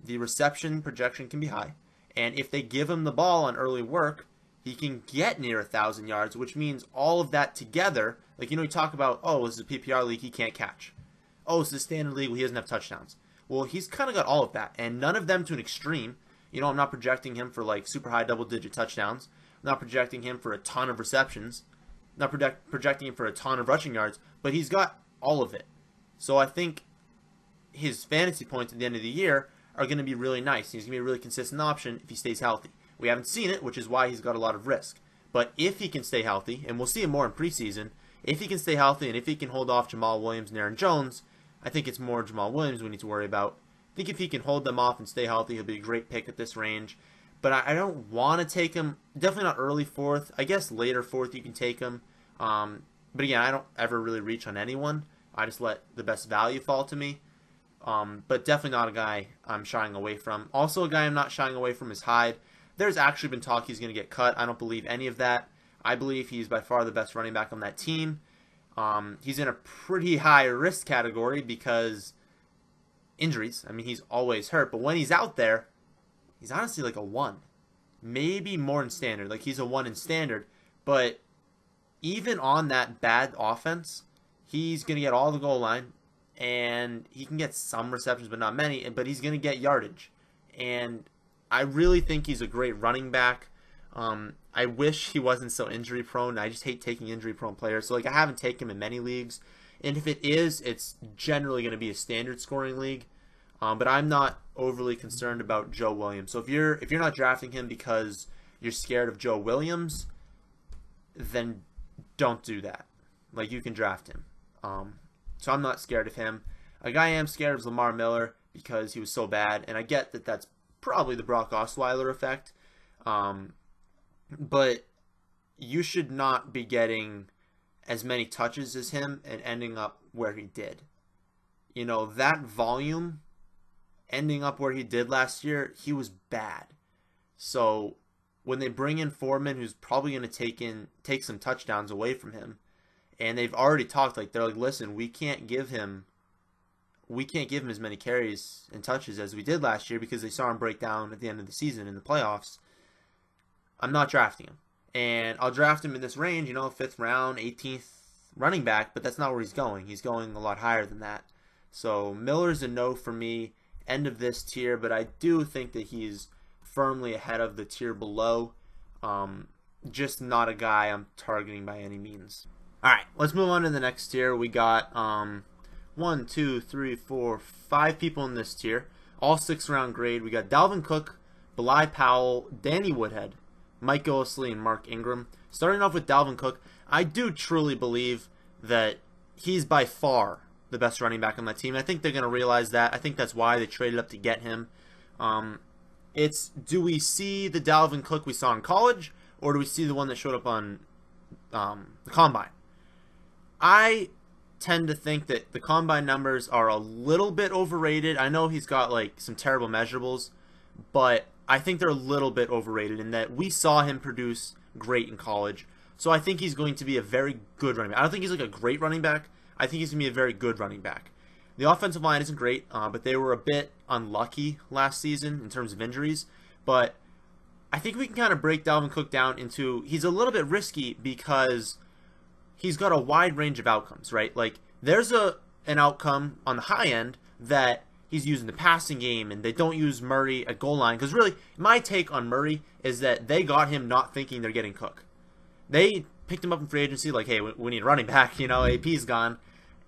The reception projection can be high. And if they give him the ball on early work, he can get near 1,000 yards, which means all of that together, like, you talk about, oh, this is a PPR league, he can't catch. Oh, this is a standard league, well, he doesn't have touchdowns. Well, he's kind of got all of that, and none of them to an extreme. I'm not projecting him for, like, super high double-digit touchdowns. I'm not projecting him for a ton of receptions. I'm not projecting him for a ton of rushing yards, but he's got all of it. So I think his fantasy points at the end of the year are going to be really nice. He's going to be a really consistent option if he stays healthy. We haven't seen it, which is why he's got a lot of risk. But if he can stay healthy, and we'll see him more in preseason, if he can stay healthy and if he can hold off Jamal Williams and Aaron Jones, I think it's more Jamal Williams we need to worry about. I think if he can hold them off and stay healthy, he'll be a great pick at this range. But I don't want to take him, definitely not early 4th. I guess later 4th you can take him. But again, I don't ever really reach on anyone. I just let the best value fall to me. But definitely not a guy I'm shying away from. Also a guy I'm not shying away from is Hyde. There's actually been talk he's going to get cut. I don't believe any of that. I believe he's by far the best running back on that team. He's in a pretty high risk category because injuries. I mean, he's always hurt. But when he's out there, he's honestly like a 1. Maybe more in standard. Like, he's a 1 in standard. But even on that bad offense, he's going to get all the goal line. And he can get some receptions, but not many. But he's going to get yardage. And I really think he's a great running back. I wish he wasn't so injury prone. I just hate taking injury prone players. So, like, I haven't taken him in many leagues. And if it is, it's generally going to be a standard scoring league. But I'm not overly concerned about Joe Williams. So if you're not drafting him because you're scared of Joe Williams, then don't do that. Like, you can draft him. So I'm not scared of him. A guy I am scared of is Lamar Miller because he was so bad. And I get that that's probably the Brock Osweiler effect. But you should not be getting as many touches as him and ending up where he did. That volume ending up where he did last year, he was bad. So when they bring in Foreman, who's probably going to take some touchdowns away from him, and they've already talked, like, they're like, listen, we can't give him as many carries and touches as we did last year because they saw him break down at the end of the season in the playoffs. I'm not drafting him. And I'll draft him in this range, 5th round, 18th running back, but that's not where he's going. He's going a lot higher than that. So Miller's a no for me, end of this tier, but I do think that he's firmly ahead of the tier below. Just not a guy I'm targeting by any means. All right, let's move on to the next tier. We got 1, 2, 3, 4, 5 people in this tier, all 6th round grade. We got Dalvin Cook, Bilal Powell, Danny Woodhead, Mike Gillislee, and Mark Ingram. Starting off with Dalvin Cook, I do truly believe that he's by far the best running back on that team. I think they're going to realize that. I think that's why they traded up to get him. Do we see the Dalvin Cook we saw in college, or do we see the one that showed up on the Combine? I tend to think that the Combine numbers are a little bit overrated. I know he's got, like, some terrible measurables, but I think they're a little bit overrated in that we saw him produce great in college. So I think he's going to be a very good running back. I don't think he's like a great running back. I think he's going to be a very good running back. The offensive line isn't great, but they were a bit unlucky last season in terms of injuries. But I think we can kind of break Dalvin Cook down into, he's a little bit risky because he's got a wide range of outcomes, right? Like, there's an outcome on the high end that he's using the passing game and they don't use Murray at goal line. Because really, my take on Murray is that they got him not thinking they're getting Cook. They picked him up in free agency like, hey, we need a running back, AP's gone.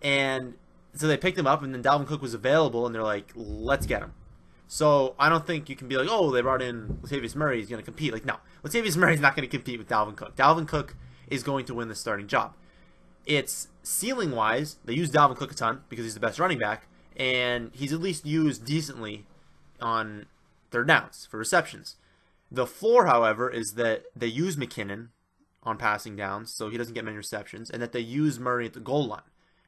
And So they picked him up, and then Dalvin Cook was available, and they're like, let's get him. So I don't think you can be like, oh, they brought in Latavius Murray, he's going to compete. Like, no, Latavius Murray's not going to compete with Dalvin Cook. Dalvin Cook is going to win the starting job. It's ceiling-wise, they use Dalvin Cook a ton because he's the best running back, and he's at least used decently on third downs for receptions. The floor, however, is that they use McKinnon on passing downs, so he doesn't get many receptions, and that they use Murray at the goal line.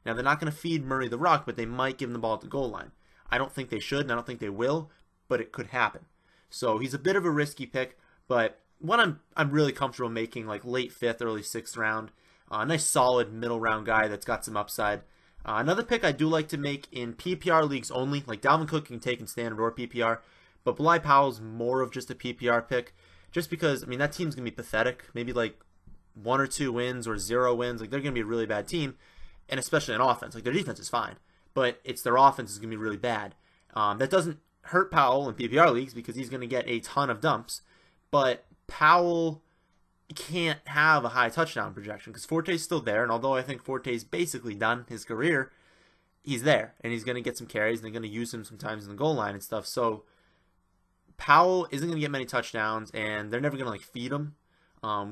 Now, they're not going to feed Murray the rock, but they might give him the ball at the goal line. I don't think they should, and I don't think they will, but it could happen. So he's a bit of a risky pick, but one I'm really comfortable making, like late 5th, early 6th round. A nice solid middle round guy that's got some upside. Another pick I do like to make in PPR leagues only, like Dalvin Cook can take in standard or PPR, but Bilal Powell's more of just a PPR pick, just because, I mean, that team's going to be pathetic. Maybe like 1 or 2 wins or 0 wins. Like, they're going to be a really bad team, and especially on offense. Like, their defense is fine, but it's their offense is going to be really bad. That doesn't hurt Powell in PPR leagues because he's going to get a ton of dumps, but Powell can't have a high touchdown projection because Forte's still there, and although I think Forte's basically done his career, he's there, and he's going to get some carries, and they're going to use him sometimes in the goal line and stuff. So Powell isn't going to get many touchdowns, and they're never going to like feed him.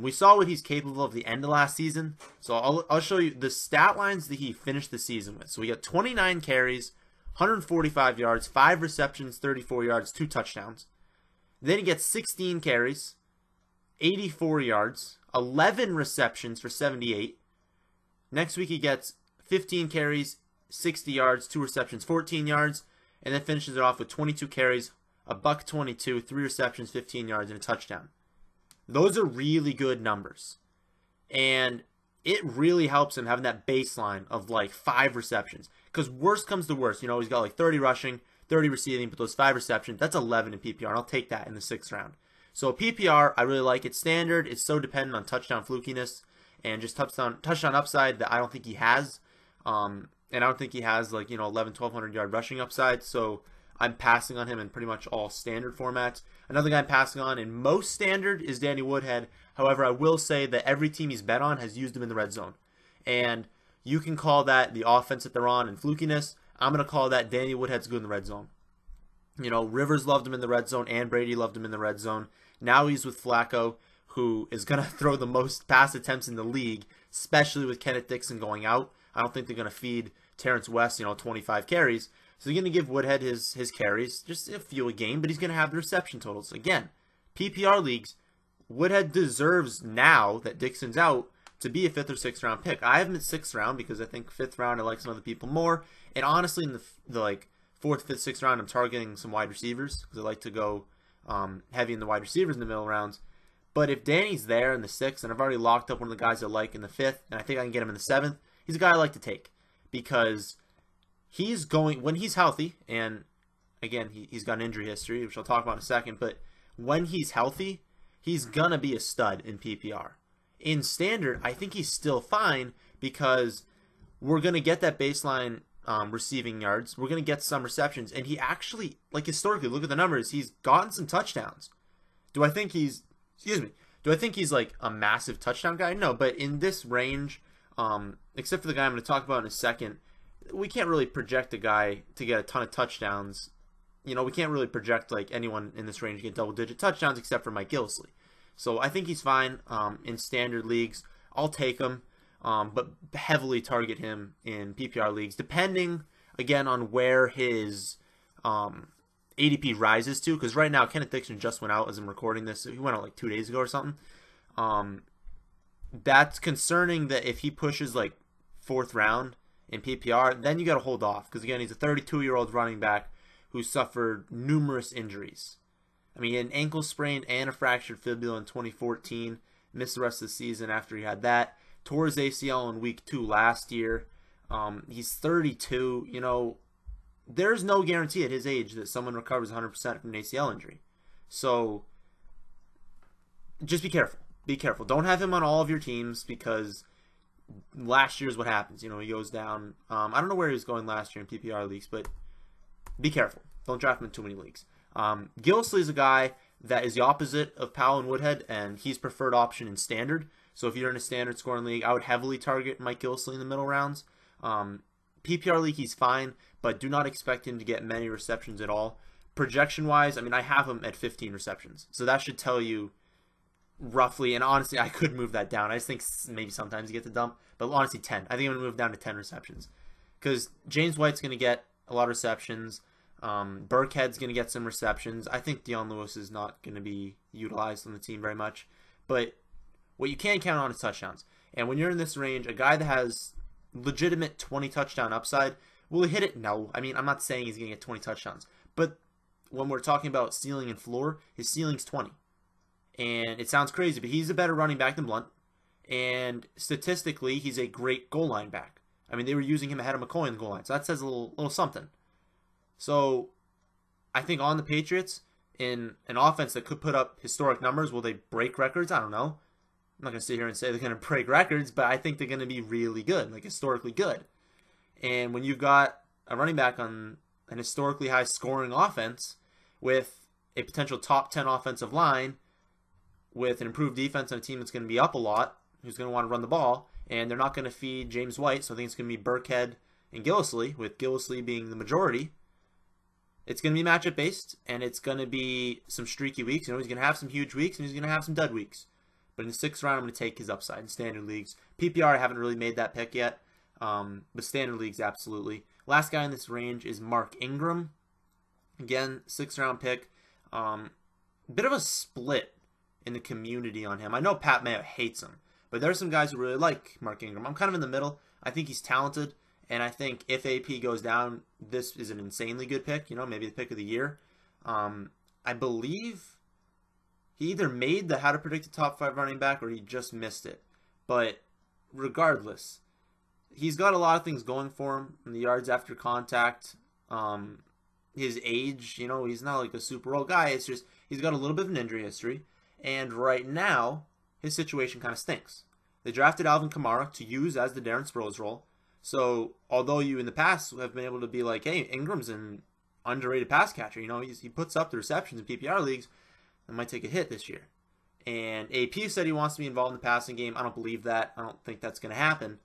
We saw what he's capable of the end of last season, so I'll show you the stat lines that he finished the season with. So we got 29 carries, 145 yards, 5 receptions, 34 yards, 2 touchdowns. Then he gets 16 carries, 84 yards, 11 receptions for 78. Next week he gets 15 carries, 60 yards, 2 receptions, 14 yards, and then finishes it off with 22 carries, a $122, 3 receptions, 15 yards, and a touchdown. Those are really good numbers. And it really helps him having that baseline of like 5 receptions. Because worst comes to worst, you know, he's got like 30 rushing, 30 receiving, but those 5 receptions, that's 11 in PPR, and I'll take that in the 6th round. So PPR, I really like it. Standard, it's so dependent on touchdown flukiness and just touchdown upside that I don't think he has. And I don't think he has like, you know, 1,100 yard rushing upside. So I'm passing on him in pretty much all standard formats. Another guy I'm passing on in most standard is Danny Woodhead. However, I will say that every team he's bet on has used him in the red zone. And you can call that the offense that they're on and flukiness. I'm going to call that Danny Woodhead's good in the red zone. You know, Rivers loved him in the red zone and Brady loved him in the red zone. Now he's with Flacco, who is going to throw the most pass attempts in the league, especially with Kenneth Dixon going out. I don't think they're going to feed Terrence West, you know, 25 carries. So they're going to give Woodhead his carries, just a few a game, but he's going to have the reception totals. Again, PPR leagues, Woodhead deserves now that Dixon's out to be a 5th or 6th round pick. I have him at 6th round because I think 5th round I like some other people more. And honestly, in the like 4th, 5th, 6th round, I'm targeting some wide receivers because I like to go heavy in the wide receivers in the middle rounds. But if Danny's there in the 6th, and I've already locked up one of the guys I like in the 5th, and I think I can get him in the 7th, he's a guy I like to take because he's going, when he's healthy, and again, he's got an injury history, which I'll talk about in a second, but when he's healthy, he's going to be a stud in PPR. In standard, I think he's still fine because we're going to get that baseline receiving yards. We're going to get some receptions, and he actually, like historically, look at the numbers, he's gotten some touchdowns. Do I think he's like a massive touchdown guy? No, but in this range, except for the guy I'm going to talk about in a second, we can't really project a guy to get a ton of touchdowns. You know, we can't really project like anyone in this range to get double-digit touchdowns except for Mike Gillislee. So I think he's fine in standard leagues. I'll take him, but heavily target him in PPR leagues, depending, again, on where his ADP rises to. Because right now, Kenneth Dixon just went out as I'm recording this. He went out like 2 days ago or something. That's concerning that if he pushes like 4th round in PPR, then you got to hold off. Because, again, he's a 32-year-old running back who suffered numerous injuries. I mean, he had an ankle sprain and a fractured fibula in 2014. Missed the rest of the season after he had that. Tore his ACL in week 2 last year. He's 32. You know, there's no guarantee at his age that someone recovers 100% from an ACL injury. So, just be careful. Be careful. Don't have him on all of your teams because last year is what happens. You know, he goes down. I don't know where he was going last year in PPR leagues, but be careful. Don't draft him in too many leagues. Gillislee is a guy that is the opposite of Powell and Woodhead, and he's preferred option in standard. So if you're in a standard scoring league, I would heavily target Mike Gillislee in the middle rounds. PPR league, he's fine, but do not expect him to get many receptions at all. Projection-wise, I mean, I have him at 15 receptions. So that should tell you roughly, and honestly, I could move that down. I just think maybe sometimes you get the dump, but honestly, 10. I think I'm going to move down to 10 receptions. Because James White's going to get a lot of receptions. Burkhead's going to get some receptions. I think Dion Lewis is not going to be utilized on the team very much. But what you can count on is touchdowns. And when you're in this range, a guy that has legitimate 20 touchdown upside, will he hit it? No. I mean, I'm not saying he's going to get 20 touchdowns. But when we're talking about ceiling and floor, his ceiling's 20. And it sounds crazy, but he's a better running back than Blunt. And statistically, he's a great goal line back. I mean, they were using him ahead of McCoy in the goal line. So that says a little something. So I think on the Patriots, in an offense that could put up historic numbers, will they break records? I don't know. I'm not going to sit here and say they're going to break records, but I think they're going to be really good, like historically good. And when you've got a running back on an historically high scoring offense with a potential top 10 offensive line, with an improved defense on a team that's going to be up a lot, who's going to want to run the ball, and they're not going to feed James White, so I think it's going to be Burkhead and Gillislee, with Gillislee being the majority. It's going to be matchup based, and it's going to be some streaky weeks. You know, he's going to have some huge weeks, and he's going to have some dud weeks. But in the 6th round, I'm going to take his upside in standard leagues. PPR, I haven't really made that pick yet, but standard leagues, absolutely. Last guy in this range is Mark Ingram. Again, 6th round pick. Bit of a split in the community on him. I know Pat Mayo hates him, but there are some guys who really like Mark Ingram. I'm kind of in the middle. I think he's talented, and I think if AP goes down, this is an insanely good pick. You know, maybe the pick of the year. I believe he either made the How to Predict a Top 5 running back or he just missed it. But regardless, he's got a lot of things going for him in the yards after contact. His age, you know, he's not like a super old guy. It's just he's got a little bit of an injury history. And right now, his situation kind of stinks. They drafted Alvin Kamara to use as the Darren Sproles role. So, although you in the past have been able to be like, hey, Ingram's an underrated pass catcher. You know, he puts up the receptions in PPR leagues. It might take a hit this year. And AP said he wants to be involved in the passing game. I don't believe that. I don't think that's going to happen.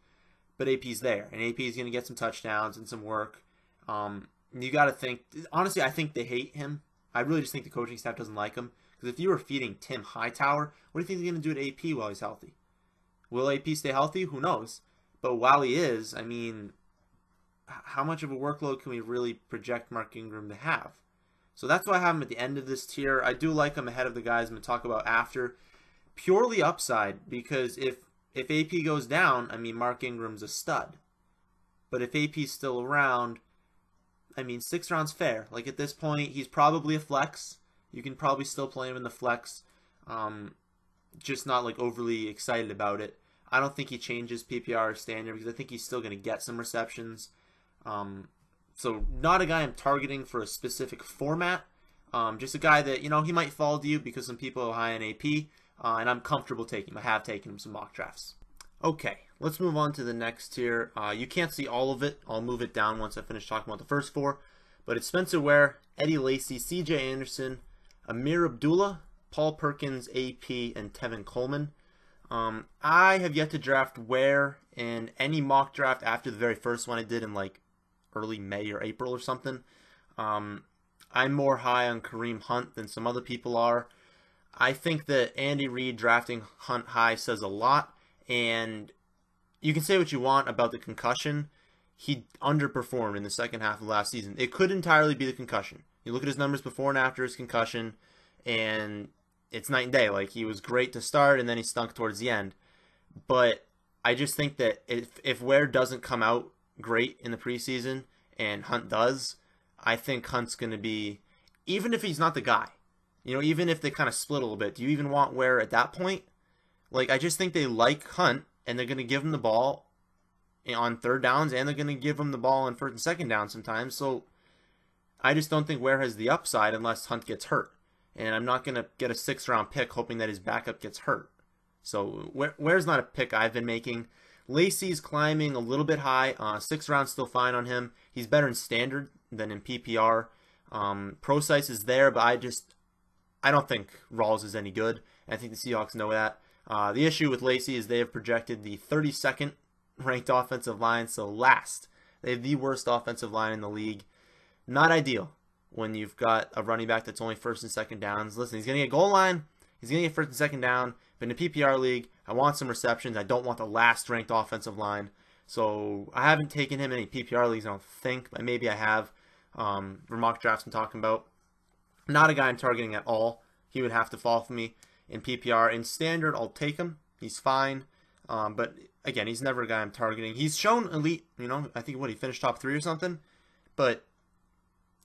But AP's there. And AP is going to get some touchdowns and some work. You got to think, honestly, I think they hate him. I really just think the coaching staff doesn't like him. Because if you were feeding Tim Hightower, what do you think they're going to do at AP while he's healthy? Will AP stay healthy? Who knows? But while he is, I mean, how much of a workload can we really project Mark Ingram to have? So that's why I have him at the end of this tier. I do like him ahead of the guys I'm going to talk about after. Purely upside, because if AP goes down, I mean, Mark Ingram's a stud. But if AP's still around, I mean, 6th round's fair. Like, at this point, he's probably a flex. You can probably still play him in the flex. Just not, like, overly excited about it. I don't think he changes PPR standard because I think he's still going to get some receptions. So not a guy I'm targeting for a specific format. Just a guy that, you know, he might fall to you because some people are high on AP. And I'm comfortable taking him. I have taken him some mock drafts. Okay, let's move on to the next tier. You can't see all of it. I'll move it down once I finish talking about the first 4. But it's Spencer Ware, Eddie Lacy, CJ Anderson, Amir Abdullah, Paul Perkins, AP, and Tevin Coleman. I have yet to draft Ware in any mock draft after the very first one I did in like early May or April or something. I'm more high on Kareem Hunt than some other people are. I think that Andy Reid drafting Hunt high says a lot, and you can say what you want about the concussion. He underperformed in the second half of last season. It could entirely be the concussion. You look at his numbers before and after his concussion, and it's night and day. Like, he was great to start, and then he stunk towards the end. But I just think that if Ware doesn't come out great in the preseason, and Hunt does, I think Hunt's going to be, even if he's not the guy, you know, even if they kind of split a little bit, do you even want Ware at that point? Like, I just think they like Hunt, and they're going to give him the ball on 3rd downs, and they're going to give him the ball on 1st and 2nd down sometimes. So I just don't think Ware has the upside unless Hunt gets hurt. And I'm not going to get a 6th round pick hoping that his backup gets hurt. So Ware's not a pick I've been making. Lacy's climbing a little bit high. 6th round still fine on him. He's better in standard than in PPR. Pro-size is there, but I don't think Rawls is any good. And I think the Seahawks know that. The issue with Lacy is they have projected the 32nd ranked offensive line, so last They have the worst offensive line in the league. Not ideal when you've got a running back that's only first and second downs. Listen, he's going to get goal line. He's going to get first and second down. But in a PPR league, I want some receptions. I don't want the last ranked offensive line. So I haven't taken him in any PPR leagues, I don't think. But maybe I have. For mock drafts I'm talking about. Not a guy I'm targeting at all. He would have to fall for me in PPR. In standard, I'll take him. He's fine. But again, he's never a guy I'm targeting. He's shown elite, I think he finished top 3 or something. But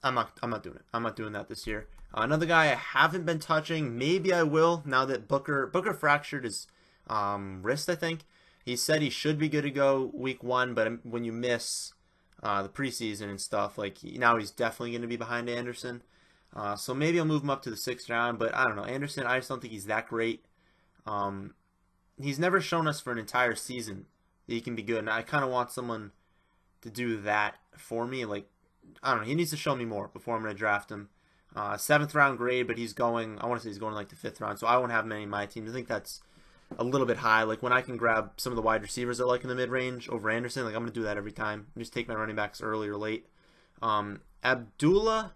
I'm not doing it. I'm not doing that this year. Another guy I haven't been touching. Maybe I will now that Booker fractured his wrist, I think. He said he should be good to go week 1, but when you miss the preseason and stuff, now he's definitely going to be behind Anderson. So maybe I'll move him up to the 6th round, but I don't know. Anderson, I just don't think he's that great. He's never shown us for an entire season that he can be good, and I kind of want someone to do that for me. I don't know. He needs to show me more before I'm going to draft him. 7th round grade, but I want to say he's going the 5th round, so I won't have many in my team. I think that's a little bit high. When I can grab some of the wide receivers I like in the mid-range over Anderson, I'm going to do that every time. Just take my running backs early or late. Abdullah,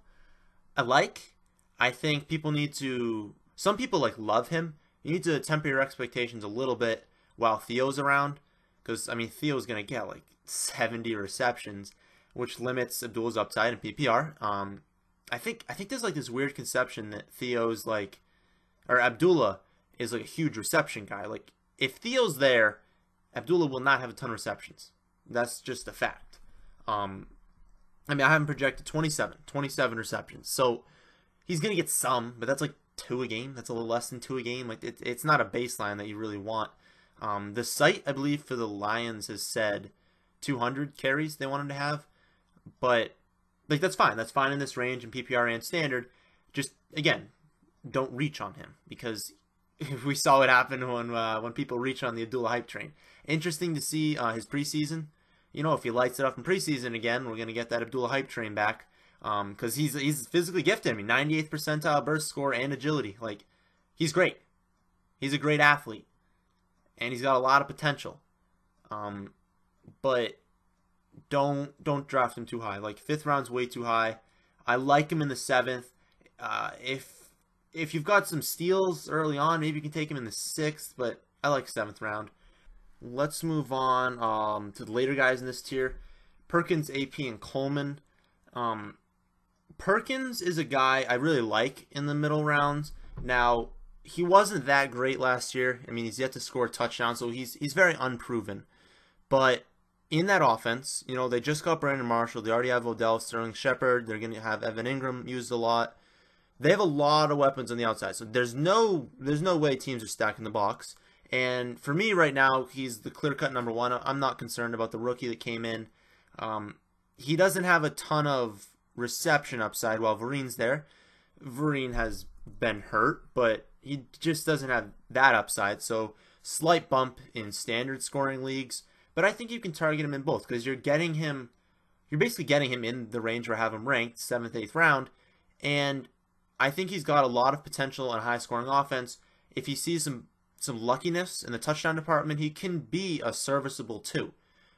I think people need to... Some people, love him. You need to temper your expectations a little bit while Theo's around. Because, Theo's going to get, 70 receptions, which limits Abdullah's upside in PPR. I think there's, this weird conception that Theo's, or Abdullah is, a huge reception guy. If Theo's there, Abdullah will not have a ton of receptions. That's just a fact. I have him projected 27 receptions. So he's going to get some, but that's 2 a game. That's a little less than 2 a game. It's not a baseline that you really want. The site, I believe, for the Lions has said 200 carries they want him to have. But, that's fine. That's fine in this range in PPR and standard. Just, again, don't reach on him because we saw what happened when people reach on the Abdullah hype train. Interesting to see his preseason. If he lights it up in preseason again, we're going to get that Abdullah hype train back. Because he's physically gifted. 98th percentile burst score and agility. He's great. He's a great athlete. And he's got a lot of potential. But don't draft him too high. 5th round's way too high. I like him in the 7th. If you've got some steals early on, maybe you can take him in the 6th, but I like 7th round. Let's move on to the later guys in this tier. Perkins, AP, and Coleman. Perkins is a guy I really like in the middle rounds. Now, he wasn't that great last year. He's yet to score a touchdown, so he's very unproven. But in that offense, they just got Brandon Marshall. They already have Odell, Sterling Shepard. They're going to have Evan Ingram used a lot. They have a lot of weapons on the outside, so there's no way teams are stacking the box. And for me right now, he's the clear-cut number 1. I'm not concerned about the rookie that came in. He doesn't have a ton of reception upside while Vereen's there. Vereen has been hurt, but he just doesn't have that upside. So slight bump in standard scoring leagues. But I think you can target him in both because you're basically getting him in the range where I have him ranked, 7th, 8th round. And I think he's got a lot of potential in a high-scoring offense. If he sees some luckiness in the touchdown department, he can be a serviceable 2,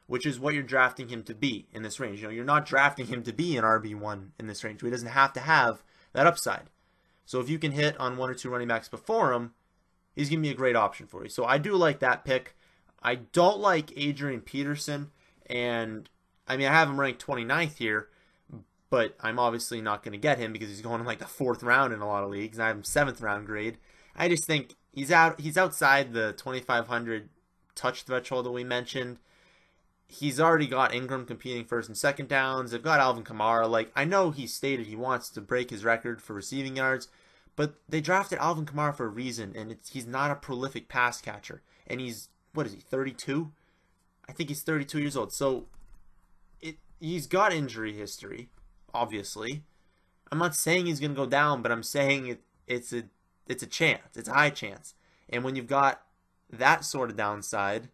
which is what you're drafting him to be in this range. You're not drafting him to be an RB1 in this range. He doesn't have to have that upside. So if you can hit on 1 or 2 running backs before him, he's going to be a great option for you. So I do like that pick. I don't like Adrian Peterson, and I have him ranked 29th here, but I'm obviously not going to get him because he's going in the 4th round in a lot of leagues, and I have him 7th round grade. I just think he's outside the 2,500 touch threshold that we mentioned. He's already got Ingram competing 1st and 2nd downs. They've got Alvin Kamara. I know he stated he wants to break his record for receiving yards, but they drafted Alvin Kamara for a reason, and he's not a prolific pass catcher. And he's, 32? I think he's 32 years old. So he's got injury history, obviously. I'm not saying he's going to go down, but I'm saying it's a chance. It's a high chance. And when you've got that sort of downside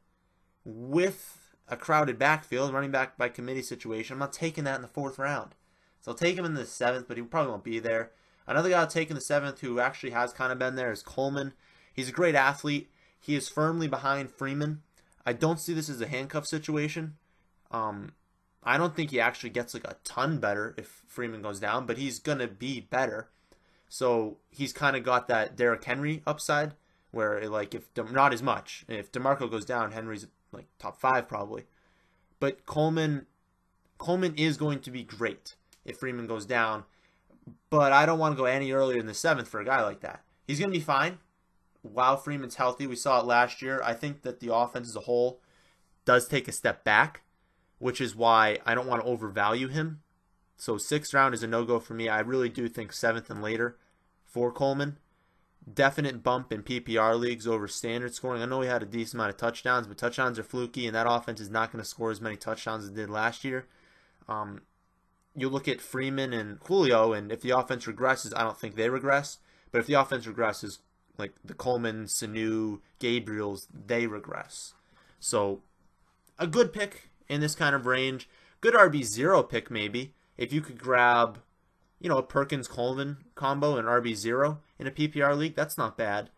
with a crowded backfield, running back by committee situation, I'm not taking that in the 4th round. So I'll take him in the 7th, but he probably won't be there. Another guy I'll take in the 7th who actually has kind of been there is Coleman. He's a great athlete. He is firmly behind Freeman. I don't see this as a handcuff situation. I I don't think he actually gets like a ton better if Freeman goes down, but he's going to be better. So he's kind of got that Derrick Henry upside where like if not as much. If DeMarco goes down, Henry's like top 5 probably. But Coleman is going to be great if Freeman goes down, but I don't want to go any earlier than the 7th for a guy like that. He's going to be fine while Freeman's healthy. We saw it last year. I think that the offense as a whole does take a step back, which is why I don't want to overvalue him. So 6th round is a no-go for me. I really do think 7th and later for Coleman. Definite bump in PPR leagues over standard scoring. I know he had a decent amount of touchdowns, but touchdowns are fluky, and that offense is not going to score as many touchdowns as it did last year. You look at Freeman and Julio, and if the offense regresses, I don't think they regress. But if the offense regresses, like the Coleman, Sanu, Gabriels, they regress. So a good pick in this kind of range. Good RB0 pick maybe. If you could grab, you know, a Perkins-Coleman combo and RB0 in a PPR league, that's not bad.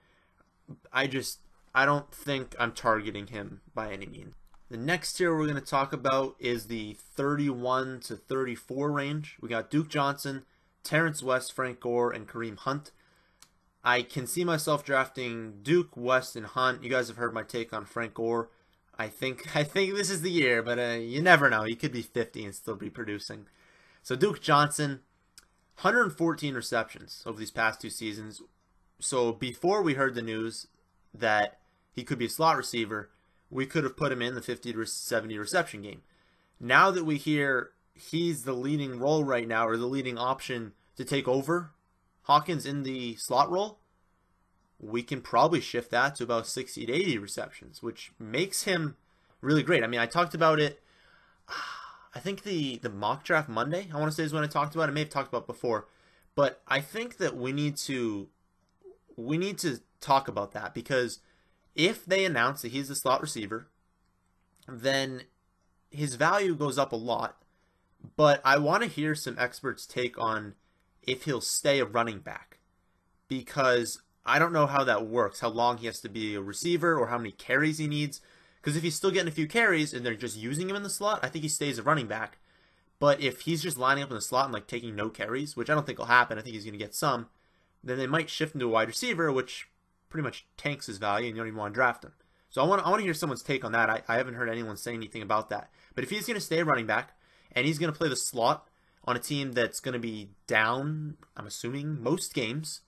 I don't think I'm targeting him by any means. The next tier we're going to talk about is the 31 to 34 range. We got Duke Johnson, Terrence West, Frank Gore, and Kareem Hunt. I can see myself drafting Duke, West, and Hunt. You guys have heard my take on Frank Gore. I think this is the year, but you never know. He could be 50 and still be producing. So Duke Johnson, 114 receptions over these past 2 seasons. So before we heard the news that he could be a slot receiver, we could have put him in the 50 to 70 reception game. Now that we hear he's the leading role right now, or the leading option to take over Hawkins in the slot role, we can probably shift that to about 60 to 80 receptions, which makes him really great. I mean, I talked about it, I think the mock draft Monday, I want to say is when I talked about it. I may have talked about it before, but I think that we need to talk about that, because if they announce that he's the slot receiver, then his value goes up a lot. But I want to hear some experts' take on if he'll stay a running back, because I don't know how that works, how long he has to be a receiver or how many carries he needs. Because if he's still getting a few carries and they're just using him in the slot, I think he stays a running back. But if he's just lining up in the slot and like taking no carries, which I don't think will happen, I think he's going to get some, then they might shift him to a wide receiver, which pretty much tanks his value, and you don't even want to draft him. So I want to hear someone's take on that. I haven't heard anyone say anything about that. But if he's going to stay a running back and he's going to play the slot on a team that's going to be down, I'm assuming, most games,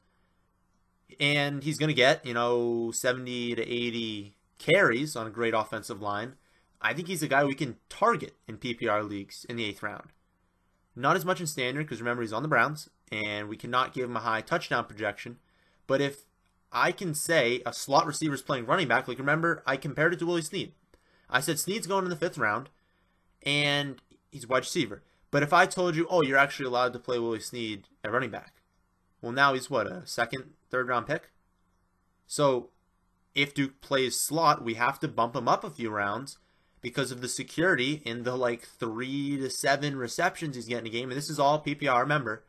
and he's going to get, 70 to 80 carries on a great offensive line, I think he's a guy we can target in PPR leagues in the 8th round. Not as much in standard, because remember, he's on the Browns, and we cannot give him a high touchdown projection. But if I can say a slot receiver is playing running back, like remember, I compared it to Willie Snead. I said Snead's going in the 5th round, and he's a wide receiver. But if I told you, oh, you're actually allowed to play Willie Snead at running back, well, now he's what, a 2nd, 3rd round pick? So if Duke plays slot, we have to bump him up a few rounds because of the security in the like 3 to 7 receptions he's getting a game. And this is all PPR, remember.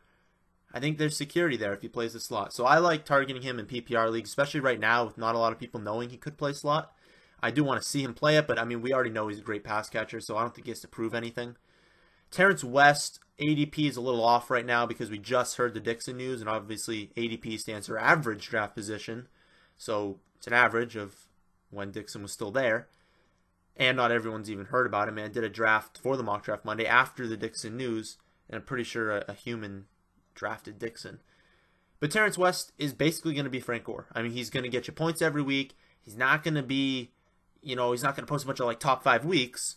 I think there's security there if he plays the slot. So I like targeting him in PPR leagues, especially right now with not a lot of people knowing he could play slot. I do want to see him play it, but I mean, we already know he's a great pass catcher, so I don't think he has to prove anything. Terrence West, ADP is a little off right now because we just heard the Dixon news, and obviously ADP stands for average draft position. So it's an average of when Dixon was still there. And not everyone's even heard about him. I did a draft for the mock draft Monday after the Dixon news, and I'm pretty sure a human drafted Dixon. But Terrence West is basically going to be Frank Gore. I mean, he's going to get you points every week. He's not going to be, he's not going to post a bunch of like top 5 weeks,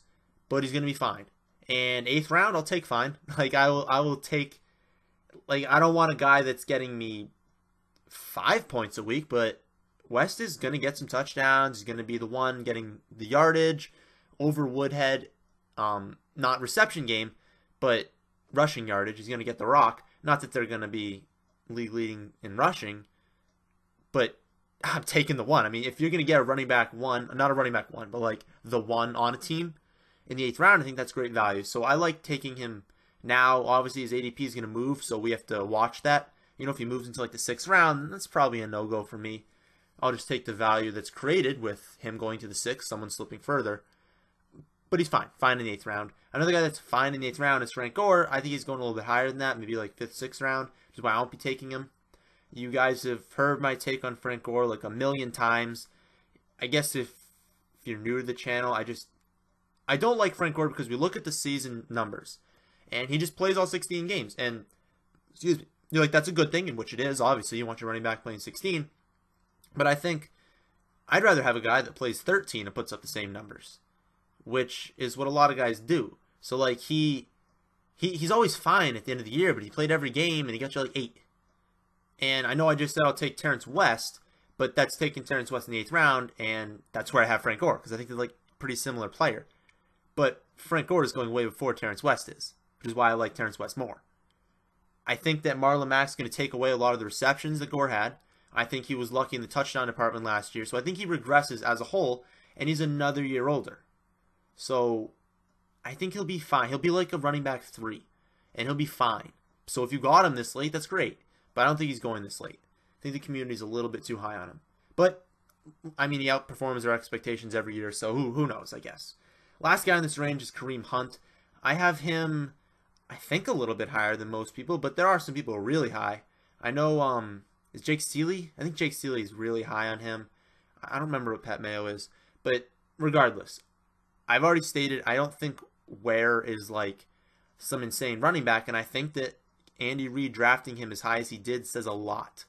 but he's going to be fine. And 8th round, I'll take fine. Like I will take, like I don't want a guy that's getting me 5 points a week, but West is going to get some touchdowns. He's going to be the one getting the yardage over Woodhead. Not reception game, but rushing yardage. He's going to get the rock. Not that they're going to be league leading in rushing, but I'm taking the one. I mean, if you're going to get a running back one, not a running back one, but like the one on a team in the 8th round, I think that's great value. So I like taking him now. Obviously, his ADP is going to move, so we have to watch that. If he moves into like the 6th round, that's probably a no-go for me. I'll just take the value that's created with him going to the 6th, someone slipping further. but he's fine. Fine in the 8th round. Another guy that's fine in the 8th round is Frank Gore. I think he's going a little bit higher than that, maybe like 5th, 6th round, which is why I won't be taking him. You guys have heard my take on Frank Gore like a million times. I guess if you're new to the channel, I don't like Frank Gore because we look at the season numbers, and he just plays all 16 games. And, excuse me, you're like, that's a good thing, in which it is. Obviously, you want your running back playing 16. But I think I'd rather have a guy that plays 13 and puts up the same numbers, which is what a lot of guys do. So, like, he's always fine at the end of the year, but he played every game, and he got you, like, 8. And I know I just said I'll take Terrence West, but that's taking Terrence West in the 8th round, and that's where I have Frank Gore, because I think they're, like, a pretty similar player. But Frank Gore is going way before Terrence West is, which is why I like Terrence West more. I think that Marlon Mack is going to take away a lot of the receptions that Gore had. I think he was lucky in the touchdown department last year. So I think he regresses as a whole, and he's another year older. So I think he'll be fine. He'll be like a running back 3, and he'll be fine. So if you got him this late, that's great. But I don't think he's going this late. I think the community's a little bit too high on him. But, I mean, he outperforms their expectations every year, so who knows, I guess. Last guy in this range is Kareem Hunt. I have him, I think, a little bit higher than most people, but there are some people who are really high. I know, is Jake Seeley? I think Jake Seeley is really high on him. I don't remember what Pat Mayo is. But regardless, I've already stated I don't think Ware is like some insane running back, and I think that Andy Reid drafting him as high as he did says a lot.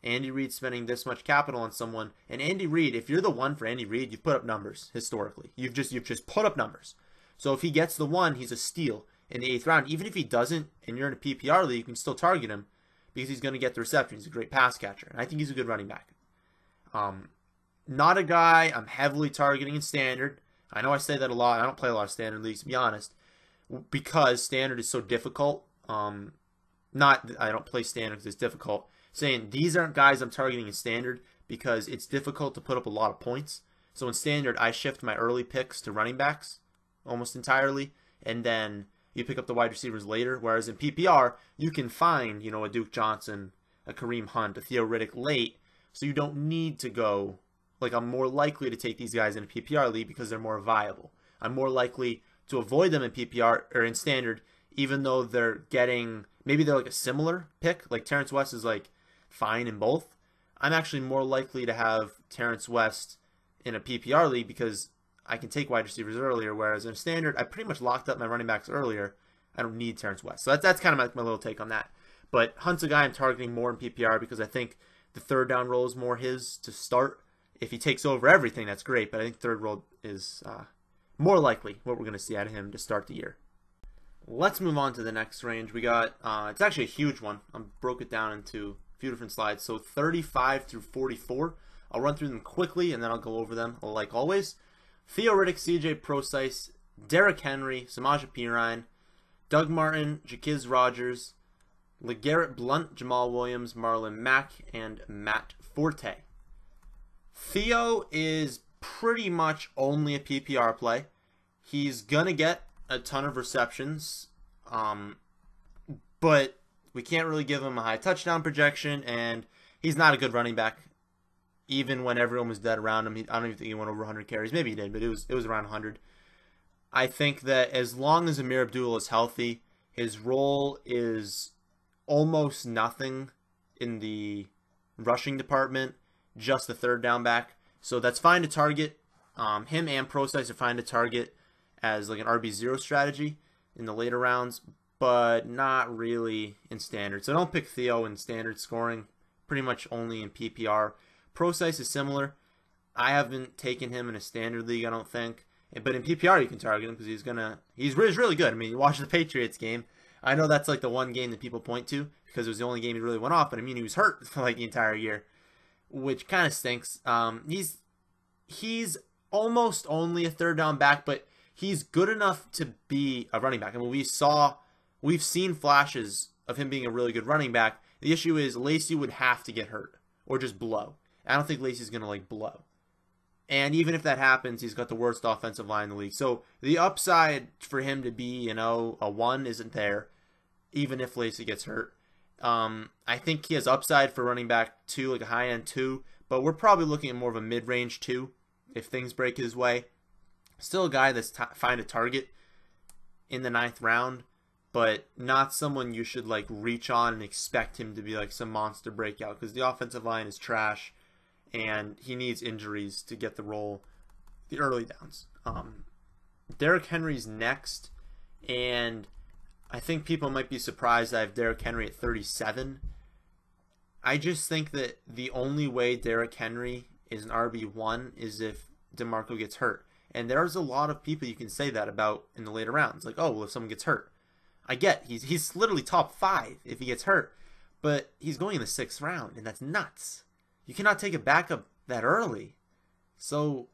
Andy Reid spending this much capital on someone, and Andy Reid, if you're the one for Andy Reid, you've put up numbers historically. You've just put up numbers. So if he gets the one, he's a steal in the 8th round. Even if he doesn't, and you're in a PPR league, you can still target him because he's going to get the reception. He's a great pass catcher, and I think he's a good running back. Not a guy I'm heavily targeting in standard. I know I say that a lot. I don't play a lot of standard leagues, to be honest, because standard is so difficult. Not I don't play standard because it's difficult. Saying these aren't guys I'm targeting in standard because it's difficult to put up a lot of points. So in standard, I shift my early picks to running backs almost entirely, and then you pick up the wide receivers later. Whereas in PPR, you can find, you know, a Duke Johnson, a Kareem Hunt, a Theo Riddick late, so you don't need to go. Like, I'm more likely to take these guys in a PPR league because they're more viable. I'm more likely to avoid them in PPR or in standard, even though they're getting, maybe they're like a similar pick. Like Terrence West is like fine in both. I'm actually more likely to have Terrence West in a PPR league because I can take wide receivers earlier, whereas in standard, I pretty much locked up my running backs earlier. I don't need Terrence West. So that's kind of my little take on that. But Hunt's a guy I'm targeting more in PPR because I think the third down role is more his to start. If he takes over everything, that's great, but I think third role is more likely what we're going to see out of him to start the year. Let's move on to the next range. We got, it's actually a huge one. I broke it down into a few different slides. So 35 through 44. I'll run through them quickly, and then I'll go over them like always. Theo Riddick, CJ Prosise, Derrick Henry, Samaje Perine, Doug Martin, Jaquiz Rogers, LeGarrette Blount, Jamal Williams, Marlon Mack, and Matt Forte. Theo is pretty much only a PPR play. He's going to get a ton of receptions, but we can't really give him a high touchdown projection, and he's not a good running back. Even when everyone was dead around him, I don't even think he went over 100 carries. Maybe he did, but it was around 100. I think that as long as Amir Abdul is healthy, his role is almost nothing in the rushing department, just the third down back. So that's fine to target. Him and Prosise are fine to target as like an RB0 strategy in the later rounds, but not really in standard. So don't pick Theo in standard scoring, pretty much only in PPR. Prosise is similar. I haven't taken him in a standard league, I don't think. But in PPR, you can target him because he's really good. I mean, you watch the Patriots game. I know that's like the one game that people point to because it was the only game he really went off. But I mean, he was hurt for like the entire year, which kind of stinks. He's almost only a third down back, but he's good enough to be a running back. I mean, we've seen flashes of him being a really good running back. The issue is Lacy would have to get hurt or just blow. I don't think Lacy's going to like blow. And even if that happens, he's got the worst offensive line in the league. So the upside for him to be, you know, a 1 isn't there, even if Lacy gets hurt. I think he has upside for running back 2, like a high-end 2, but we're probably looking at more of a mid-range 2 if things break his way. Still a guy that's find a target in the 9th round, but not someone you should like reach on and expect him to be like some monster breakout, because the offensive line is trash and he needs injuries to get the role the early downs. Derrick Henry's next, and I think people might be surprised I have Derrick Henry at 37. I just think that the only way Derrick Henry is an RB1 is if DeMarco gets hurt. And there's a lot of people you can say that about in the later rounds. Like, oh, well, if someone gets hurt. I get he's literally top 5 if he gets hurt. But he's going in the 6th round, and that's nuts. You cannot take a backup that early. So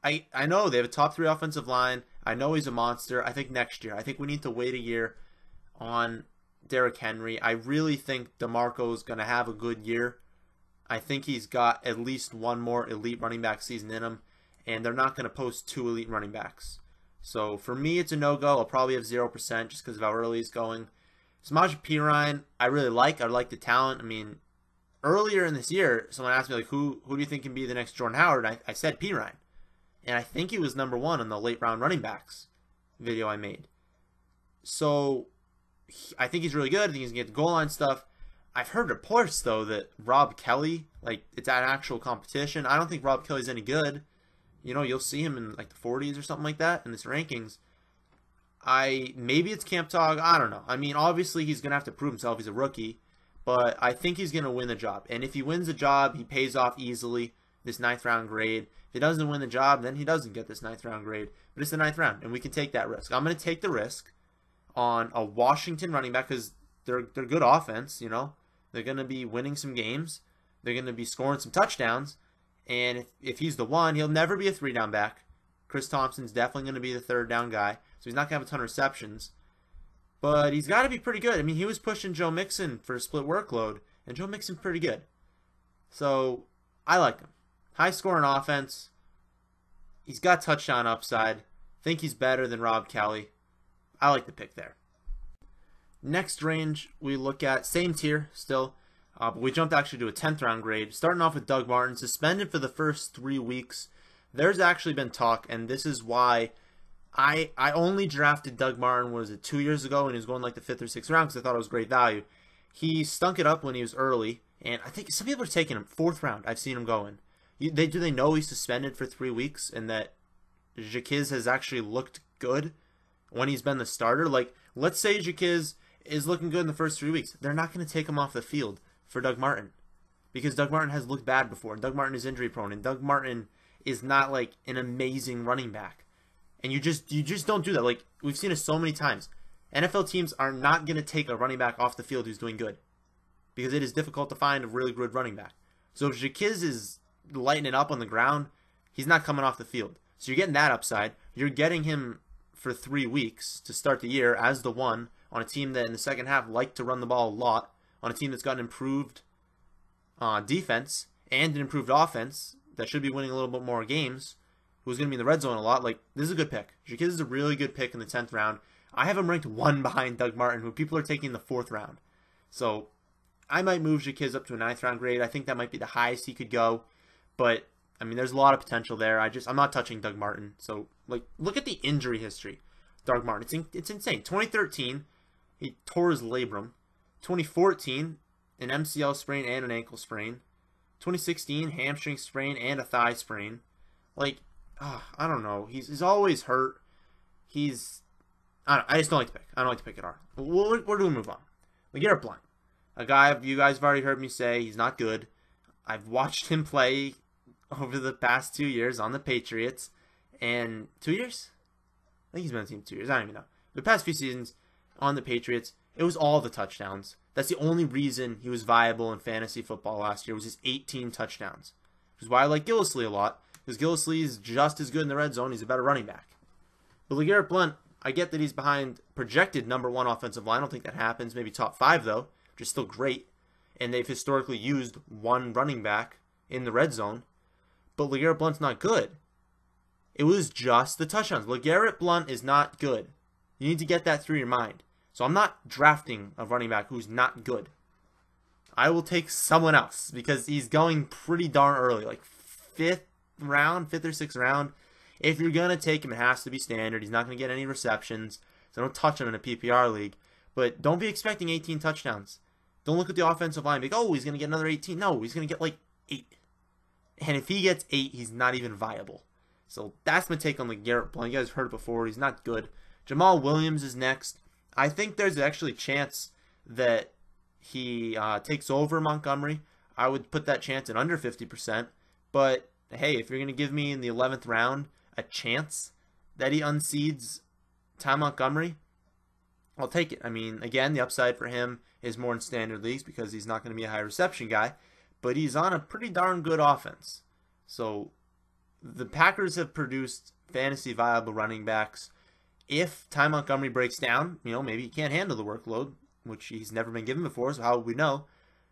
I know they have a top 3 offensive line. I know he's a monster. I think next year. I think we need to wait a year on Derrick Henry. I really think DeMarco is going to have a good year. I think he's got at least one more elite running back season in him, and they're not going to post 2 elite running backs. So for me, it's a no-go. I'll probably have 0% just because of how early he's going. Samaje Perine, I really like. I like the talent. I mean, earlier in this year, someone asked me, like, who do you think can be the next Jordan Howard? I said Perine. And I think he was number 1 on the late round running backs video I made. So I think he's really good. I think he's going to get the goal line stuff. I've heard reports, though, that Rob Kelly, like, it's an actual competition. I don't think Rob Kelly's any good. You know, you'll see him in, like, the 40s or something like that in this rankings. Maybe it's Camp Tog. I don't know. I mean, obviously, he's going to have to prove himself. He's a rookie. But I think he's going to win the job. And if he wins the job, he pays off easily, this 9th round grade. If he doesn't win the job, then he doesn't get this 9th round grade. But it's the 9th round, and we can take that risk. I'm going to take the risk on a Washington running back because they're good offense, you know. They're going to be winning some games. They're going to be scoring some touchdowns. And if he's the one, he'll never be a 3-down back. Chris Thompson's definitely going to be the 3rd-down guy. So he's not going to have a ton of receptions. But he's got to be pretty good. I mean, he was pushing Joe Mixon for a split workload. And Joe Mixon's pretty good. So I like him. High-scoring offense. He's got touchdown upside. Think he's better than Rob Kelly. I like the pick there. Next range we look at, same tier still, but we jumped actually to a 10th round grade. Starting off with Doug Martin, suspended for the first 3 weeks. There's actually been talk, and this is why I only drafted Doug Martin, was it 2 years ago, and he was going like the 5th or 6th round because I thought it was great value. He stunk it up when he was early, and I think some people are taking him 4th round. I've seen him going. Do they know he's suspended for 3 weeks and that Jaquiz has actually looked good when he's been the starter? Like, let's say Jaquiz is looking good in the first 3 weeks. They're not going to take him off the field for Doug Martin because Doug Martin has looked bad before. And Doug Martin is injury prone, and Doug Martin is not like an amazing running back. And you just don't do that. Like, we've seen it so many times. NFL teams are not going to take a running back off the field who's doing good because it is difficult to find a really good running back. So if Jaquiz is lighting it up on the ground, he's not coming off the field. So you're getting that upside. You're getting him for 3 weeks to start the year as the one on a team that in the second half liked to run the ball a lot, on a team that's got an improved defense and an improved offense that should be winning a little bit more games, who's going to be in the red zone a lot. Like, this is a good pick. Jaquiz is a really good pick in the 10th round. I have him ranked 1 behind Doug Martin, who people are taking in the 4th round. So I might move Jaquiz up to a 9th round grade. I think that might be the highest he could go. But, I mean, there's a lot of potential there. I'm not touching Doug Martin. So, like, look at the injury history. Doug Martin, it's insane. 2013, he tore his labrum. 2014, an MCL sprain and an ankle sprain. 2016, hamstring sprain and a thigh sprain. Like, I don't know. He's always hurt. I just don't like to pick. I don't like to pick at all. Where do we move on? LeGarrette Blount. A guy you guys have already heard me say he's not good. I've watched him play over the past 2 years on the Patriots. And 2 years? I think he's been on the team 2 years. I don't even know. The past few seasons on the Patriots, it was all the touchdowns. That's the only reason he was viable in fantasy football last year was his 18 touchdowns. Which is why I like Gillislee a lot. Because Gillislee is just as good in the red zone. He's a better running back. But LeGarrette Blount, I get that he's behind projected number 1 offensive line. I don't think that happens. Maybe top 5, though, which is still great. And they've historically used 1 running back in the red zone. But LeGarrette Blount's not good. It was just the touchdowns. LeGarrette Blount is not good. You need to get that through your mind. So I'm not drafting a running back who's not good. I will take someone else because he's going pretty darn early, like 5th or 6th round. If you're going to take him, it has to be standard. He's not going to get any receptions, so don't touch him in a PPR league. But don't be expecting 18 touchdowns. Don't look at the offensive line and be like, oh, he's going to get another 18. No, he's going to get like 8. And if he gets 8, he's not even viable. So that's my take on the Garrett Blount. You guys heard it before. He's not good. Jamal Williams is next. I think there's actually a chance that he takes over Montgomery. I would put that chance at under 50%. But, hey, if you're going to give me in the 11th round a chance that he unseeds Ty Montgomery, I'll take it. I mean, again, the upside for him is more in standard leagues because he's not going to be a high reception guy. But he's on a pretty darn good offense. So the Packers have produced fantasy viable running backs. If Ty Montgomery breaks down, maybe he can't handle the workload, which he's never been given before, so how would we know?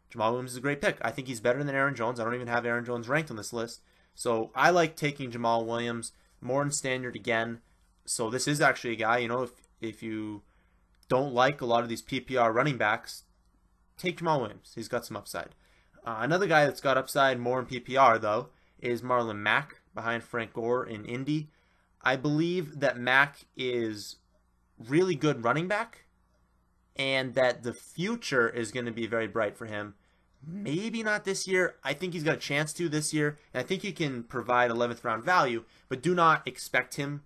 Jamal Williams is a great pick. I think he's better than Aaron Jones. I don't even have Aaron Jones ranked on this list. So I like taking Jamal Williams more in standard again. So this is actually a guy, if you don't like a lot of these PPR running backs, take Jamal Williams. He's got some upside. Another guy that's got upside more in PPR, though, is Marlon Mack behind Frank Gore in Indy. I believe that Mack is really good running back and that the future is going to be very bright for him. Maybe not this year. I think he's got a chance to this year, and I think he can provide 11th round value, but do not expect him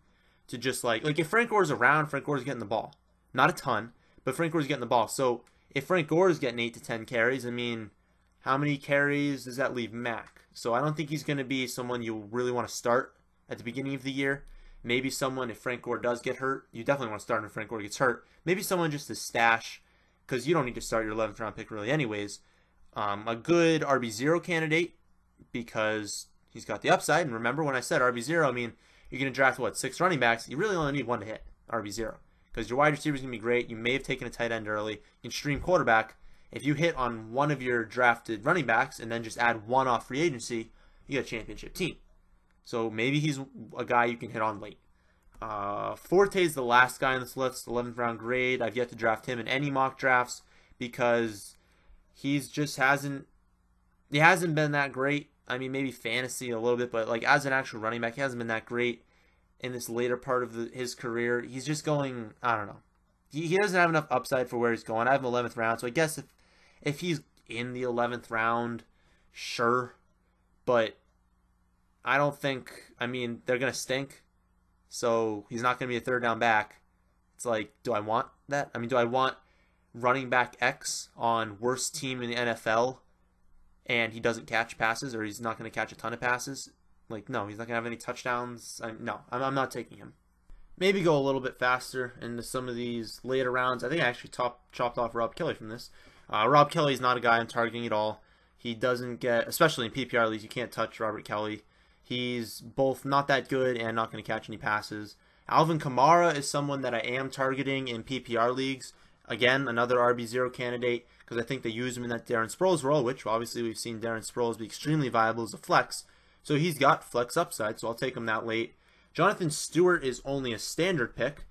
to just like if Frank Gore's around, Frank Gore's getting the ball. Not a ton, but Frank Gore's getting the ball. So if Frank Gore's getting 8 to 10 carries, I mean, how many carries does that leave Mack? So I don't think he's going to be someone you really want to start at the beginning of the year. Maybe someone, if Frank Gore does get hurt, you definitely want to start him if Frank Gore gets hurt. Maybe someone just to stash, because you don't need to start your 11th round pick really anyways. A good RB0 candidate, because he's got the upside. And remember when I said RB0, I mean, you're going to draft, 6 running backs? You really only need 1 to hit RB0. Because your wide receiver is going to be great. You may have taken a tight end early. You can stream quarterback. If you hit on one of your drafted running backs and then just add 1 off free agency, you get a championship team. So maybe he's a guy you can hit on late. Forte's the last guy on this list, 11th round grade. I've yet to draft him in any mock drafts because he hasn't been that great. I mean, maybe fantasy a little bit, but as an actual running back, he hasn't been that great in this later part of his career. He's just going, I don't know. He doesn't have enough upside for where he's going. I have him 11th round, so I guess if he's in the 11th round, sure. But I don't think, they're going to stink. So he's not going to be a third down back. It's do I want that? Do I want running back X on worst team in the NFL and he doesn't catch passes, or he's not going to catch a ton of passes? No, he's not going to have any touchdowns. No, I'm not taking him. Maybe go a little bit faster into some of these later rounds. I think I actually chopped off Rob Kelly from this. Rob Kelly's not a guy I'm targeting at all. He doesn't get, especially in PPR leagues, you can't touch Robert Kelly. He's both not that good and not going to catch any passes. Alvin Kamara is someone that I am targeting in PPR leagues. Again, another RB0 candidate because I think they use him in that Darren Sproles role, which obviously we've seen Darren Sproles be extremely viable as a flex. So he's got flex upside, so I'll take him that late. Jonathan Stewart is only a standard pick.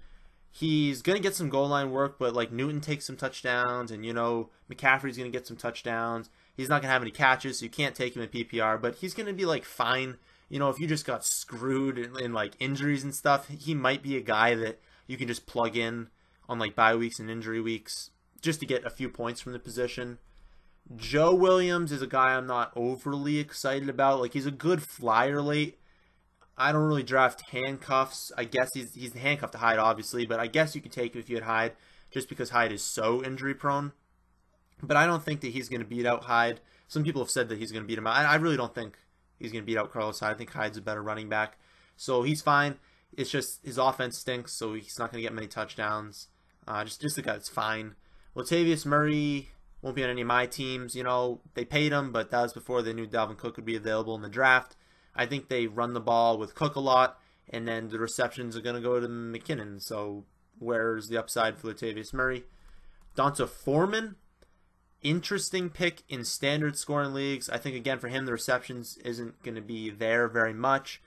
He's going to get some goal line work, but Newton takes some touchdowns, and McCaffrey's going to get some touchdowns. He's not going to have any catches, so you can't take him in PPR, but he's going to be fine. If you just got screwed in injuries and stuff, he might be a guy that you can just plug in on bye weeks and injury weeks just to get a few points from the position. Joe Williams is a guy I'm not overly excited about. He's a good flyer late. I don't really draft handcuffs. I guess he's handcuffed to Hyde, obviously, but I guess you could take him if you had Hyde, just because Hyde is so injury prone. But I don't think that he's going to beat out Hyde. Some people have said that he's going to beat him out. I really don't think he's going to beat out Carlos Hyde. I think Hyde's a better running back. So he's fine. It's just his offense stinks, so he's not going to get many touchdowns. Just a guy that's fine. Latavius Murray won't be on any of my teams. They paid him, but that was before they knew Dalvin Cook would be available in the draft. I think they run the ball with Cook a lot, and then the receptions are going to go to McKinnon. So where's the upside for Latavius Murray? Donta Foreman, interesting pick in standard scoring leagues. I think, again, for him, the receptions isn't going to be there very much.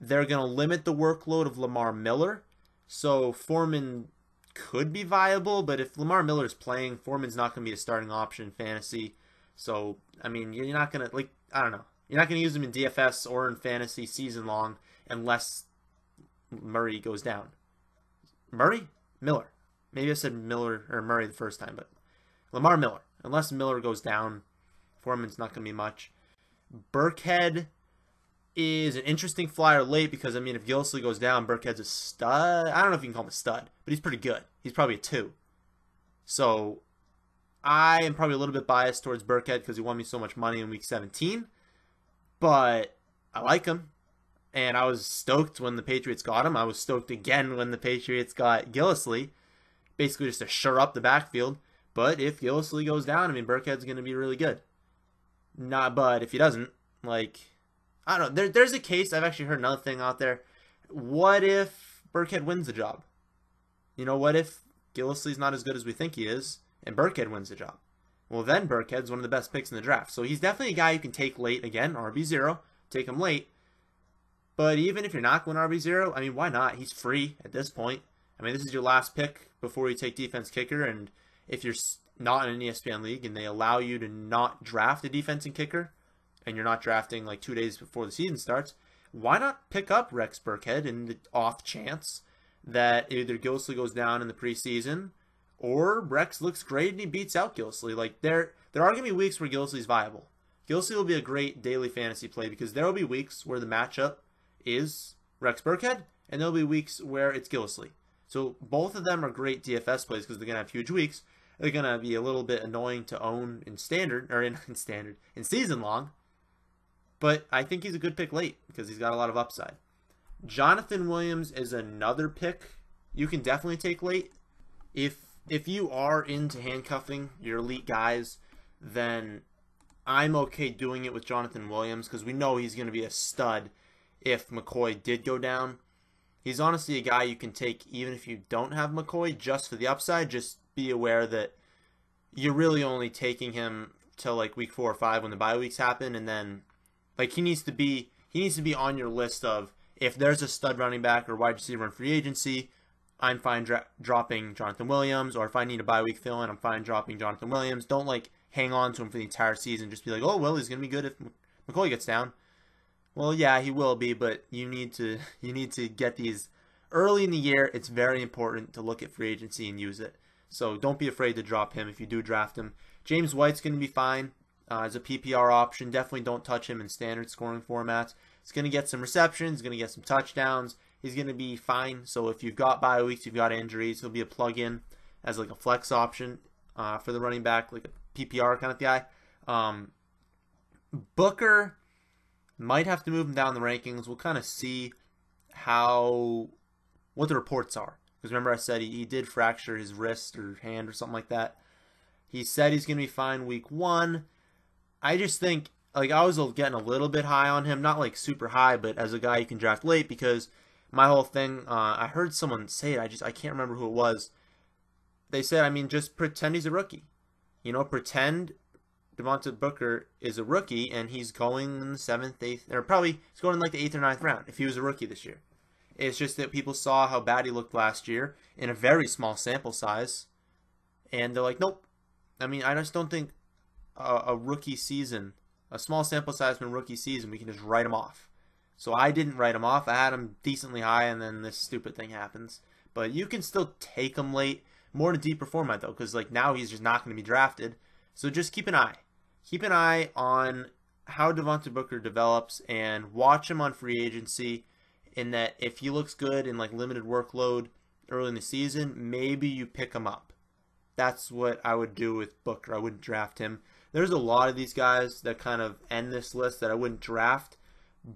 They're going to limit the workload of Lamar Miller. So Foreman could be viable, but if Lamar Miller is playing, Foreman's not going to be a starting option in fantasy. So, you're not going to, I don't know. You're not going to use him in DFS or in fantasy season long unless Murray goes down. Murray? Miller. Maybe I said Miller or Murray the first time, but Lamar Miller. Unless Miller goes down, Foreman's not going to be much. Burkhead is an interesting flyer late because, I mean, if Gillislee goes down, Burkhead's a stud. I don't know if you can call him a stud, but he's pretty good. He's probably a 2. So I am probably a little bit biased towards Burkhead because he won me so much money in week 17. But I like him. And I was stoked when the Patriots got him. I was stoked again when the Patriots got Gillislee. Basically just to shore up the backfield. But if Gillislee goes down, I mean, Burkhead's going to be really good. But if he doesn't, like, I don't know. There's a case. I've actually heard another thing out there. What if Burkhead wins the job? You know, what if Gillislee's not as good as we think he is, and Burkhead wins the job? Well, then Burkhead's one of the best picks in the draft. So he's definitely a guy you can take late. Again, RB0. Take him late. But even if you're not going RB0, I mean, why not? He's free at this point. I mean, this is your last pick before you take defense kicker. And if you're not in an ESPN league and they allow you to not draft a defense and kicker, and you're not drafting like 2 days before the season starts, why not pick up Rex Burkhead in the off chance that either Gillislee goes down in the preseason or Rex looks great and he beats out Gillislee? Like, there are going to be weeks where Gillislee's viable. Gillislee will be a great daily fantasy play because there will be weeks where the matchup is Rex Burkhead, and there'll be weeks where it's Gillislee. So both of them are great DFS plays because they're going to have huge weeks. They're going to be a little bit annoying to own in standard, or in season long. But I think he's a good pick late because he's got a lot of upside. Jonathan Williams is another pick you can definitely take late. If you are into handcuffing your elite guys, then I'm okay doing it with Jonathan Williams because we know he's going to be a stud if McCoy did go down. He's honestly a guy you can take even if you don't have McCoy just for the upside. Just be aware that you're really only taking him till like week 4 or 5 when the bye weeks happen, and then like he needs to be on your list of, if there's a stud running back or wide receiver in free agency, I'm fine dropping Jonathan Williams, or if I need a bye week fill in, I'm fine dropping Jonathan Williams. Don't like hang on to him for the entire season. Just be like, oh well, he's gonna be good if McCoy gets down. Well, yeah, he will be, but you need to get these early in the year. It's very important to look at free agency and use it. So don't be afraid to drop him if you do draft him. James White's going to be fine as a PPR option. Definitely don't touch him in standard scoring formats. He's going to get some receptions, going to get some touchdowns. He's going to be fine. So if you've got bye weeks, you've got injuries, he'll be a plug-in as like a flex option for the running back, like a PPR kind of guy. Booker might have to move him down the rankings. We'll kind of see what the reports are. Because remember I said he did fracture his wrist or hand or something like that. He said he's going to be fine week 1. I just think, like, I was getting a little bit high on him. Not like super high, but as a guy you can draft late, because my whole thing, I heard someone say it. I can't remember who it was. They said, I mean, just pretend he's a rookie. You know, pretend Devontae Booker is a rookie and he's going in the 7th, 8th, or probably he's going in like the 8th or 9th round if he was a rookie this year. It's just that people saw how bad he looked last year in a very small sample size, and they're like, nope. I mean, I just don't think a rookie season, a small sample size from rookie season, we can just write him off. So I didn't write him off. I had him decently high, and then this stupid thing happens. But you can still take him late, more in a deeper format though, because like now he's just not going to be drafted. So just keep an eye. Keep an eye on how Devontae Booker develops and watch him on free agency, in that if he looks good in like limited workload early in the season, maybe you pick him up. That's what I would do with Booker. I wouldn't draft him. There's a lot of these guys that kind of end this list that I wouldn't draft,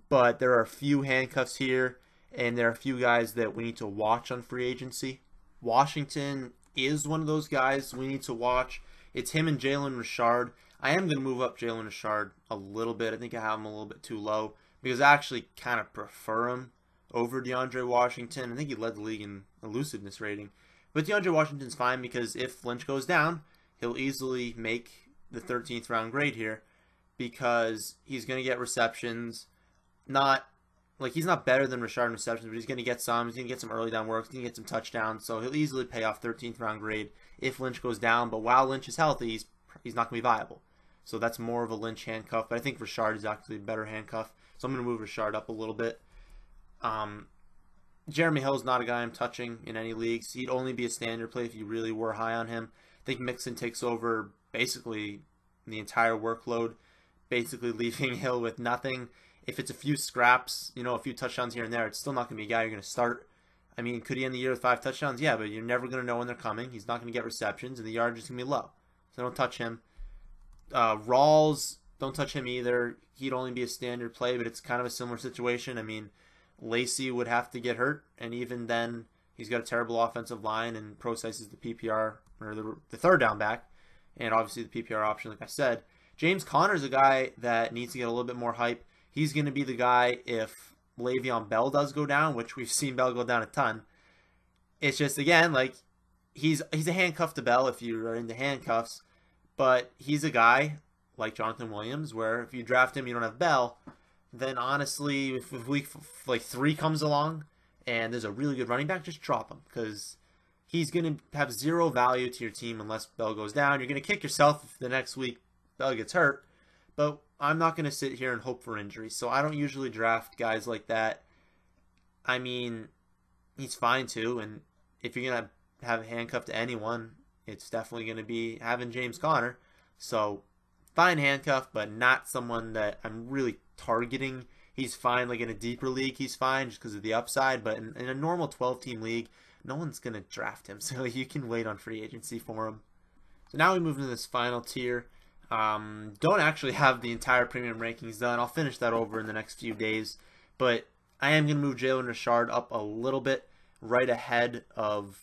but there are a few handcuffs here, and there are a few guys that we need to watch on free agency. Washington is one of those guys we need to watch. It's him and Jalen Richard. I am going to move up Jalen Richard a little bit. I think I have him a little bit too low because I actually kind of prefer him over DeAndre Washington. I think he led the league in elusiveness rating. But DeAndre Washington's fine because if Lynch goes down, he'll easily make the 13th round grade here because he's going to get receptions. He's not better than Richard in receptions, but he's going to get some. He's going to get some early down work. He's going to get some touchdowns. So he'll easily pay off 13th round grade if Lynch goes down. But while Lynch is healthy, he's not going to be viable. So that's more of a Lynch handcuff. But I think Richard is actually a better handcuff. So I'm going to move Richard up a little bit. Jeremy Hill's not a guy I'm touching in any leagues. He'd only be a standard play if you really were high on him. I think Mixon takes over basically the entire workload, basically leaving Hill with nothing. If it's a few scraps, you know, a few touchdowns here and there, it's still not going to be a guy you're going to start. I mean, could he end the year with 5 touchdowns? Yeah, but you're never going to know when they're coming. He's not going to get receptions, and the yardage is going to be low. So don't touch him. Rawls, don't touch him either. He'd only be a standard play, but it's kind of a similar situation. I mean, Lacey would have to get hurt, and even then, he's got a terrible offensive line, and Process is the PPR, or the third down back, and obviously the PPR option, like I said. James Conner's a guy that needs to get a little bit more hype. He's going to be the guy if Le'Veon Bell does go down, which we've seen Bell go down a ton. It's just, again, like, he's a handcuff to Bell if you are into handcuffs, but he's a guy like Jonathan Williams where if you draft him, you don't have Bell, then honestly, if week like 3 comes along and there's a really good running back, just drop him because he's going to have zero value to your team unless Bell goes down. You're going to kick yourself if the next week Bell gets hurt, but I'm not going to sit here and hope for injuries, so I don't usually draft guys like that. I mean, he's fine too, and if you're going to have a handcuff to anyone, it's definitely going to be having James Conner. So, fine handcuff, but not someone that I'm really targeting. He's fine, like in a deeper league, he's fine just because of the upside, but in a normal 12-team league, no one's going to draft him, so you can wait on free agency for him. So now we move into this final tier. Don't actually have the entire premium rankings done. I'll finish that over in the next few days, but I am going to move Jalen Richard up a little bit right ahead of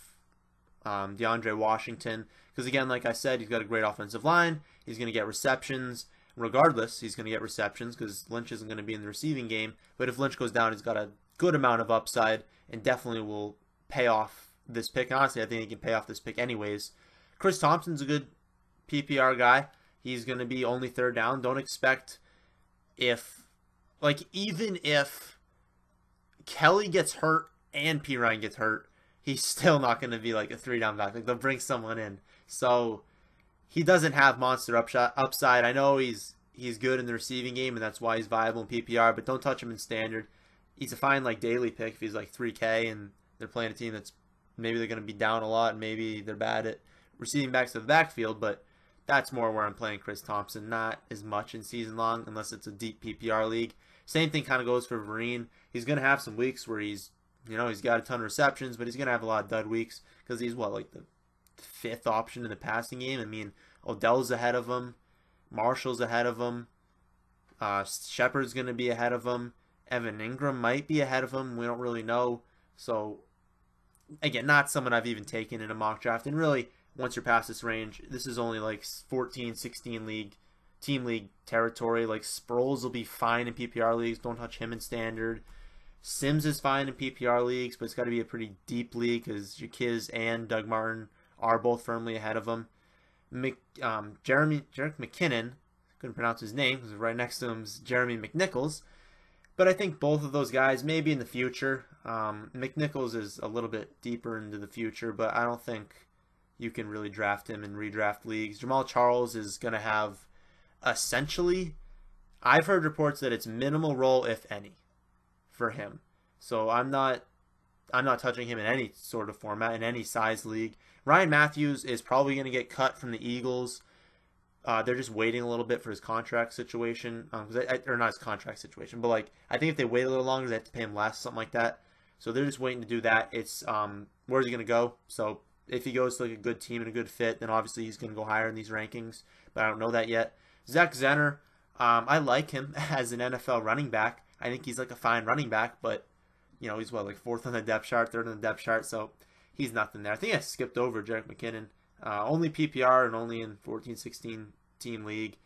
DeAndre Washington because, again, like I said, he's got a great offensive line. He's going to get receptions. Regardless, he's going to get receptions because Lynch isn't going to be in the receiving game, but if Lynch goes down, he's got a good amount of upside and definitely will pay off this pick. Honestly, I think he can pay off this pick anyways. Chris Thompson's a good PPR guy. He's going to be only third down. Don't expect even if Kelly gets hurt and P. Ryan gets hurt, he's still not going to be like a 3-down back. Like, they'll bring someone in. So he doesn't have monster upside. I know he's good in the receiving game, and that's why he's viable in PPR, but don't touch him in standard. He's a fine like daily pick if he's like 3K and they're playing a team that's maybe they're going to be down a lot and maybe they're bad at receiving backs to the backfield, but that's more where I'm playing Chris Thompson, not as much in season long unless it's a deep PPR league. Same thing kind of goes for Vereen. He's going to have some weeks where he's got a ton of receptions, but he's going to have a lot of dud weeks because he's like the 5th option in the passing game. I mean, Odell's ahead of him. Marshall's ahead of him. Shepard's going to be ahead of him. Evan Ingram might be ahead of him. We don't really know. So, again, not someone I've even taken in a mock draft. And really, once you're past this range, this is only like 14, 16 team league territory. Like Sproles will be fine in PPR leagues. Don't touch him in standard. Sims is fine in PPR leagues, but it's got to be a pretty deep league because Jaquiz and Doug Martin are both firmly ahead of him. Jerick McKinnon, couldn't pronounce his name because right next to him is Jeremy McNichols. But I think both of those guys, maybe in the future. McNichols is a little bit deeper into the future, but I don't think you can really draft him in redraft leagues. Jamal Charles is going to have essentially, I've heard reports that it's minimal role, if any, for him. So I'm not touching him in any sort of format, in any size league. Ryan Matthews is probably going to get cut from the Eagles. They're just waiting a little bit for his contract situation. Or not his contract situation, but like I think if they wait a little longer, they have to pay him less, something like that. So they're just waiting to do that. It's where's he going to go? So if he goes to like a good team and a good fit, then obviously he's going to go higher in these rankings, but I don't know that yet. Zach Zenner, I like him as an NFL running back. I think he's like a fine running back, but he's like 4th on the depth chart, 3rd on the depth chart, so he's nothing there. I think I skipped over Jerick McKinnon. Only PPR and only in 14, 16 team league.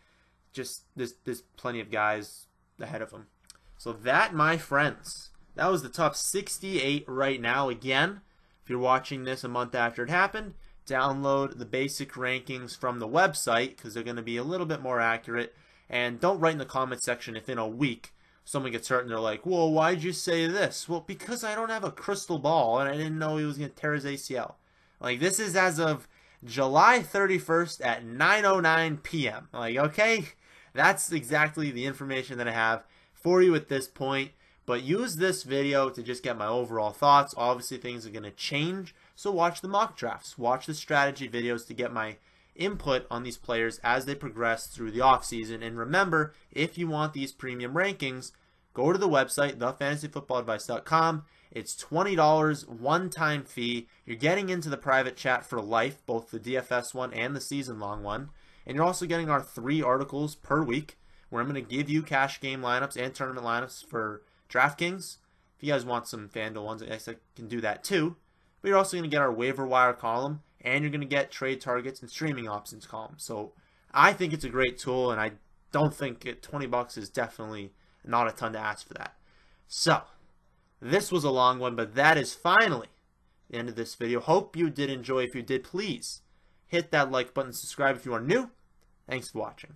Just there's plenty of guys ahead of him. So that, my friends, that was the top 68 right now. Again, if you're watching this a month after it happened, download the basic rankings from the website because they're going to be a little bit more accurate. And don't write in the comment section if in a week someone gets hurt and they're like, well, why'd you say this? Well, because I don't have a crystal ball and I didn't know he was going to tear his ACL. Like, this is as of July 31st at 9:09 p.m. Like, okay, that's exactly the information that I have for you at this point. But use this video to just get my overall thoughts. Obviously, things are going to change, so watch the mock drafts. Watch the strategy videos to get my input on these players as they progress through the offseason. And remember, if you want these premium rankings, go to the website, thefantasyfootballadvice.com. It's $20 one-time fee. You're getting into the private chat for life, both the DFS one and the season-long one. And you're also getting our 3 articles per week, where I'm going to give you cash game lineups and tournament lineups for DraftKings. If you guys want some FanDuel ones, I guess I can do that too. But you're also going to get our waiver wire column, and you're going to get trade targets and streaming options column. So I think it's a great tool, and I don't think $20 is definitely not a ton to ask for that. So this was a long one, but that is finally the end of this video. Hope you did enjoy. If you did, please hit that like button, subscribe if you are new. Thanks for watching.